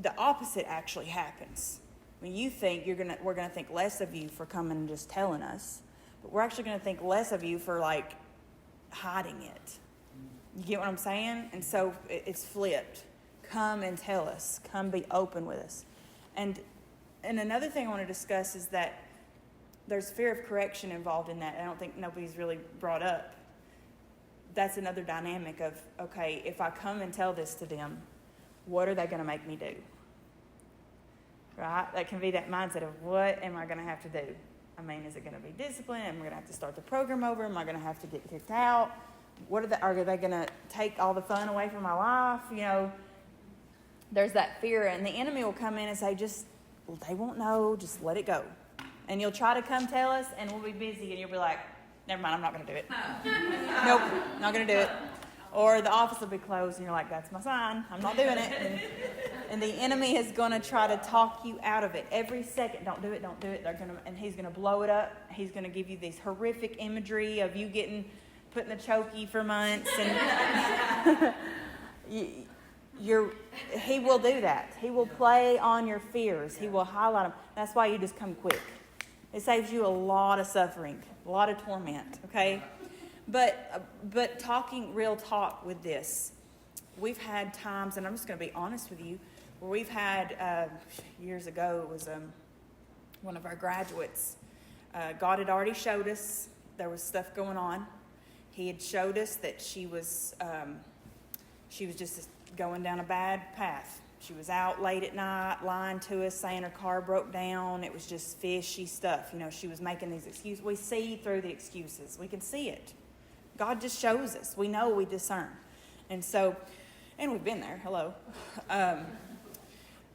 the opposite actually happens. When you think we're gonna think less of you for coming and just telling us, but we're actually gonna think less of you for like hiding it. You get what I'm saying? And so it's flipped. Come and tell us. Come be open with us. And another thing I want to discuss is that there's fear of correction involved in that. I don't think nobody's really brought up. That's another dynamic of, okay, if I come and tell this to them, what are they going to make me do? Right? That can be that mindset of, what am I going to have to do? I mean, is it going to be discipline? Am I going to have to start the program over? Am I going to have to get kicked out? Are they going to take all the fun away from my life? You know, there's that fear, and the enemy will come in and say, they won't know, just let it go. And you'll try to come tell us, and we'll be busy, and you'll be like, never mind, I'm not going to do it. Nope, not going to do it. Or the office will be closed, and you're like, that's my sign. I'm not doing it. And the enemy is going to try to talk you out of it every second. Don't do it, don't do it. And he's going to blow it up. He's going to give you these horrific imagery of you getting put in the chokey for months. And he will do that. He will play on your fears. He will highlight them. That's why you just come quick. It saves you a lot of suffering, a lot of torment, okay? But talking real talk with this, we've had times, and I'm just going to be honest with you, where we've had, years ago, it was one of our graduates. God had already showed us there was stuff going on. He had showed us that she was just going down a bad path. She was out late at night, lying to us, saying her car broke down. It was just fishy stuff. You know, she was making these excuses. We see through the excuses. We can see it. God just shows us. We know, we discern. And we've been there. Hello.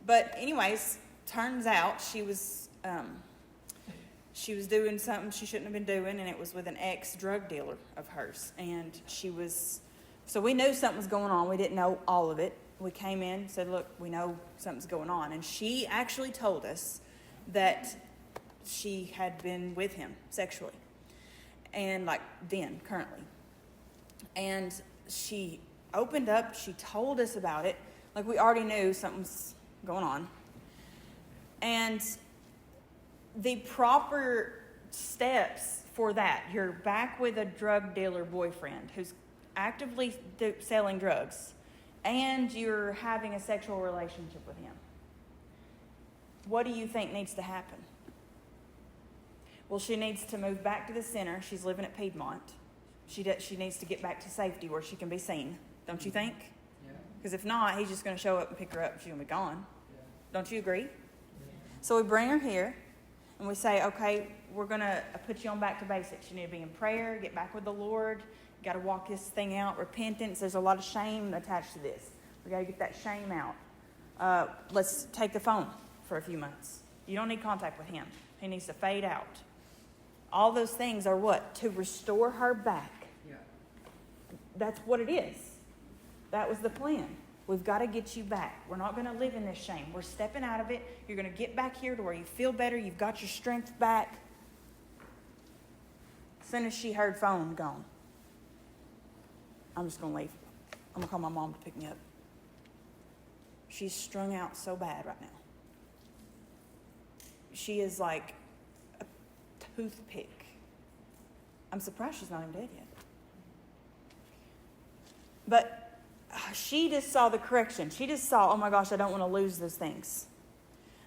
But anyways, turns out she was doing something she shouldn't have been doing, and it was with an ex-drug dealer of hers. And so we knew something was going on. We didn't know all of it. We came in, said, look, we know something's going on. And she actually told us that she had been with him sexually. And currently. And she opened up, she told us about it. Like we already knew something's going on. And the proper steps for that, you're back with a drug dealer boyfriend who's actively selling drugs, and you're having a sexual relationship with him. What do you think needs to happen? Well, she needs to move back to the center. She's living at Piedmont. She needs to get back to safety where she can be seen. Don't you think? Yeah. Because if not, he's just going to show up and pick her up and she's going to be gone. Yeah. Don't you agree? Yeah. So we bring her here and we say, okay, we're going to put you on back to basics. You need to be in prayer, get back with the Lord. You got to walk this thing out. Repentance. There's a lot of shame attached to this. We got to get that shame out. Let's take the phone for a few months. You don't need contact with him. He needs to fade out. All those things are what? To restore her back. Yeah. That's what it is. That was the plan. We've got to get you back. We're not going to live in this shame. We're stepping out of it. You're going to get back here to where you feel better. You've got your strength back. As soon as she heard phone gone, I'm just going to leave. I'm going to call my mom to pick me up. She's strung out so bad right now. She is like a toothpick. I'm surprised she's not even dead yet. But she just saw the correction. She just saw, oh my gosh, I don't want to lose those things.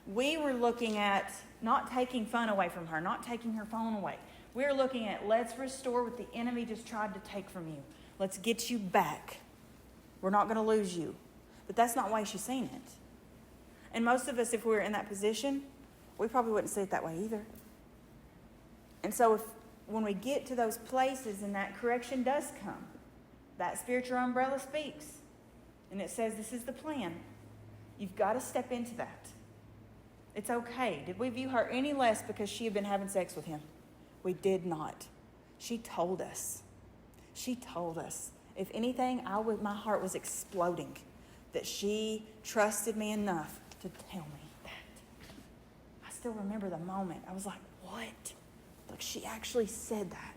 We were looking at not taking fun away from her, not taking her phone away. We were looking at let's restore what the enemy just tried to take from you. Let's get you back. We're not going to lose you. But that's not why she's seen it. And most of us, if we were in that position, we probably wouldn't see it that way either. And so when we get to those places and that correction does come, that spiritual umbrella speaks. And it says this is the plan. You've got to step into that. It's okay. Did we view her any less because she had been having sex with him? We did not. She told us. She told us. If anything, my heart was exploding that she trusted me enough to tell me that. I still remember the moment. I was like, what? Like, she actually said that.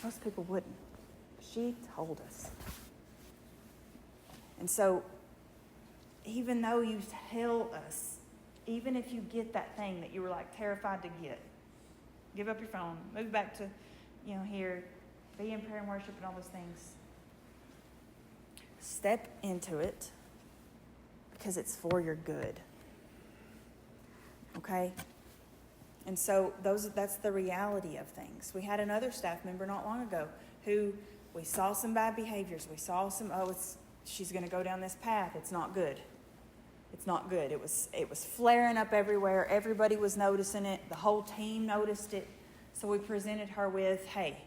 Most people wouldn't. She told us. And so, even though you tell us, even if you get that thing that you were like terrified to get, give up your phone, move back to, here, be in prayer and worship and all those things. Step into it because it's for your good. Okay? And so that's the reality of things. We had another staff member not long ago who we saw some bad behaviors. We saw some, she's going to go down this path. It's not good. It's not good. It was flaring up everywhere. Everybody was noticing it. The whole team noticed it. So we presented her with, hey,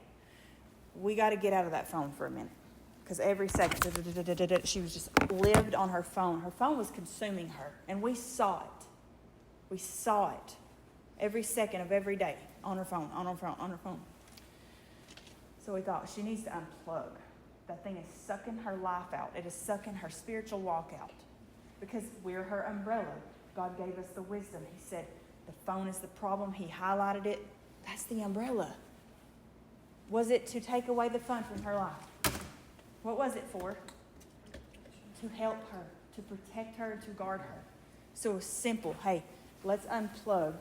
we got to get out of that phone for a minute. Because every second, she was just lived on her phone. Her phone was consuming her. And we saw it. We saw it. Every second of every day on her phone, on her phone, on her phone. So we thought, she needs to unplug. That thing is sucking her life out. It is sucking her spiritual walk out. Because we're her umbrella. God gave us the wisdom. He said, the phone is the problem. He highlighted it. That's the umbrella. Was it to take away the fun from her life? What was it for? To help her, to protect her, to guard her. So it was simple. Hey, let's unplug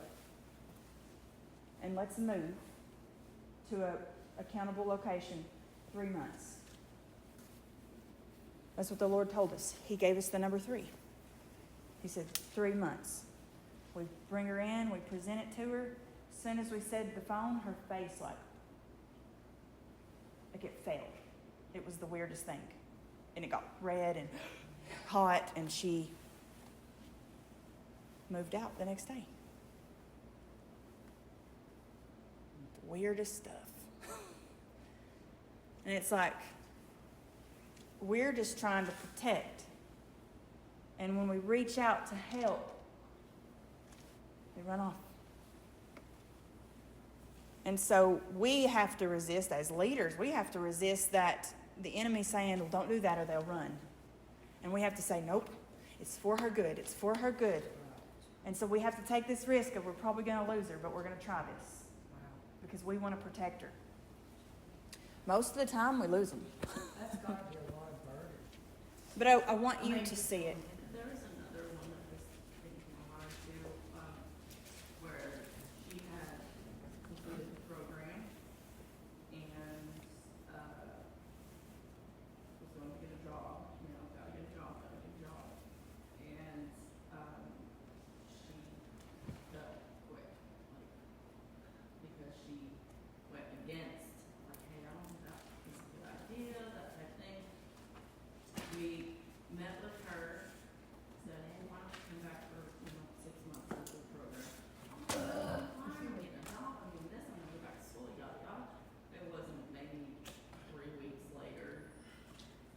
and let's move to a accountable location 3 months. That's what the Lord told us. He gave us the number 3. He said 3 months. We bring her in, we present it to her. As soon as we said the phone, her face like it fell. It was the weirdest thing. And it got red and hot, and she moved out the next day. The weirdest stuff. And it's like, we're just trying to protect. And when we reach out to help, they run off. And so we have to resist, as leaders, we have to resist that the enemy saying, well, don't do that or they'll run. And we have to say, nope, it's for her good. It's for her good. And so we have to take this risk of we're probably going to lose her, but we're going to try this. Because we want to protect her. Most of the time, we lose them. That's got to be a lot of burden. But I want you to see it. There was another one that was thinking hard too, where she had completed the program and, was going to get a job, gotta get a job. And, she felt quit, because she went against, hey, I don't think that is a good idea, that type of thing. We met with her, said, hey, why don't you come back for, 6 months into the program? I'm getting a job, I'm doing this, I'm gonna go back to school, yada, yada. It wasn't maybe 3 weeks later,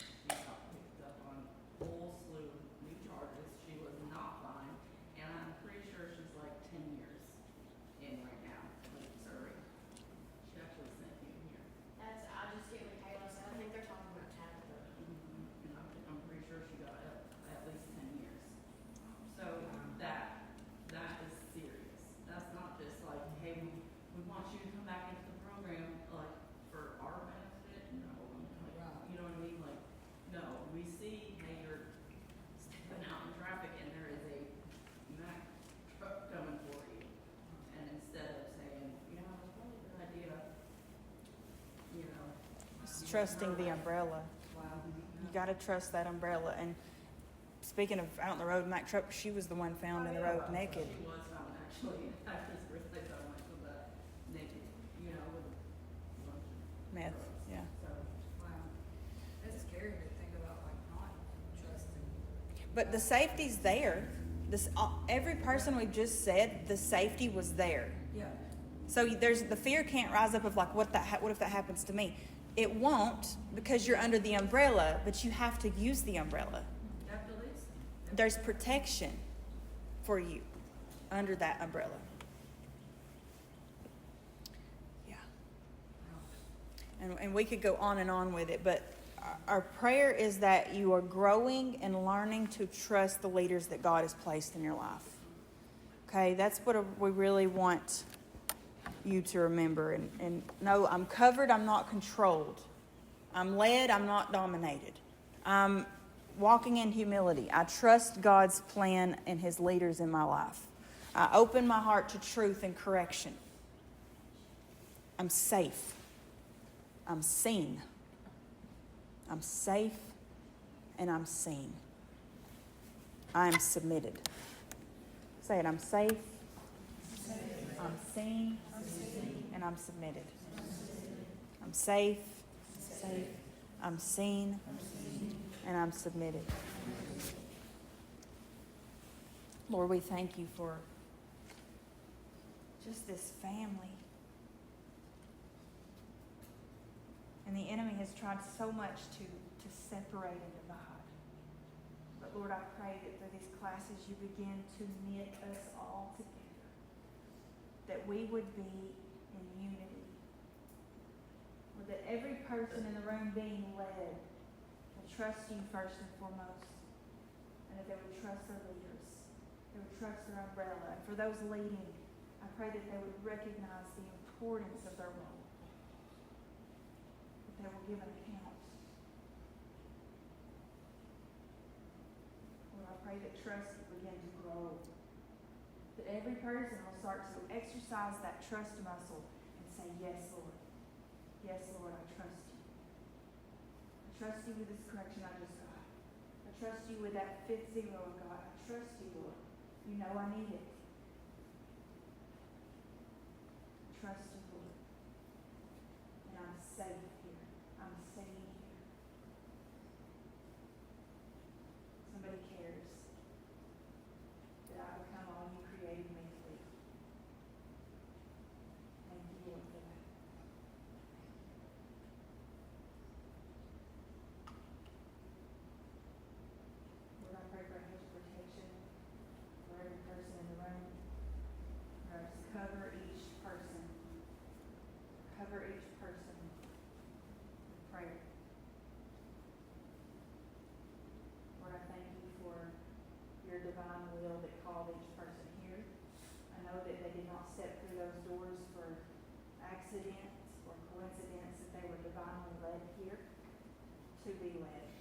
she got picked up on a whole slew of new charges. She was not fine, and I'm pretty sure she's like 10 years in right now, like Missouri. She actually sent me here. I just get with Kayla, so I think they're talking about Tabitha. And I'm pretty sure she got at least 10 years. So that is serious. That's not just like, hey, we want you to come back into the program, like, for our benefit. No, like, you know what I mean? Like, no, we see, hey, you're stepping out in traffic and there is a Mack truck coming for you. And instead of saying, it's probably a good idea, It's trusting the umbrella. Wow. You got to trust that umbrella. And speaking of out in the road, Mack truck, she was the one found in the road naked. She was found actually, I just realized how much of that naked, you know, with a bunch of Meth, drugs. yeah. So, Wow. It's scary to think about like not trusting. But the safety's there. Every person we've just said, the safety was there. Yeah. So there's the fear can't rise up of like, what if that happens to me? It won't, because you're under the umbrella, but you have to use the umbrella. You have to listen. There's protection for you under that umbrella. Yeah. And we could go on and on with it, but our prayer is that you are growing and learning to trust the leaders that God has placed in your life. Okay, that's what we really want you to remember. And no, I'm covered, I'm not controlled. I'm led, I'm not dominated. I'm walking in humility. I trust God's plan and His leaders in my life. I open my heart to truth and correction. I'm safe. I'm seen. I'm safe and I'm seen. I am submitted. Say it, I'm safe, I'm seen, and I'm submitted. I'm safe, I'm seen, and I'm submitted. Lord, we thank you for just this family. And the enemy has tried so much to separate and divide. But Lord, I pray that through these classes you begin to knit us all together. That we would be in unity. Lord, that every person in the room being led will trust you first and foremost. And that they would trust their leaders. They would trust their umbrella. And for those leading, I pray that they would recognize the importance of their role. They will give an account. Lord, I pray that trust will begin to grow. That every person will start to exercise that trust muscle and say, yes, Lord. Yes, Lord, I trust you. I trust you with this correction I just got. I trust you with that fifth zero of God. I trust you, Lord. You know I need it. I trust you, Lord. And I'm safe here. I'm sitting here. Somebody cares that I become all you created me to be. Thank you, Lord, for that. Lord, I pray for a hedge of protection for every person in the room. Lord, just cover each person. Cover each person with prayer. Lord, I thank you for your divine will that called each person here. I know that they did not step through those doors for accident or coincidence, that they were divinely led here to be led.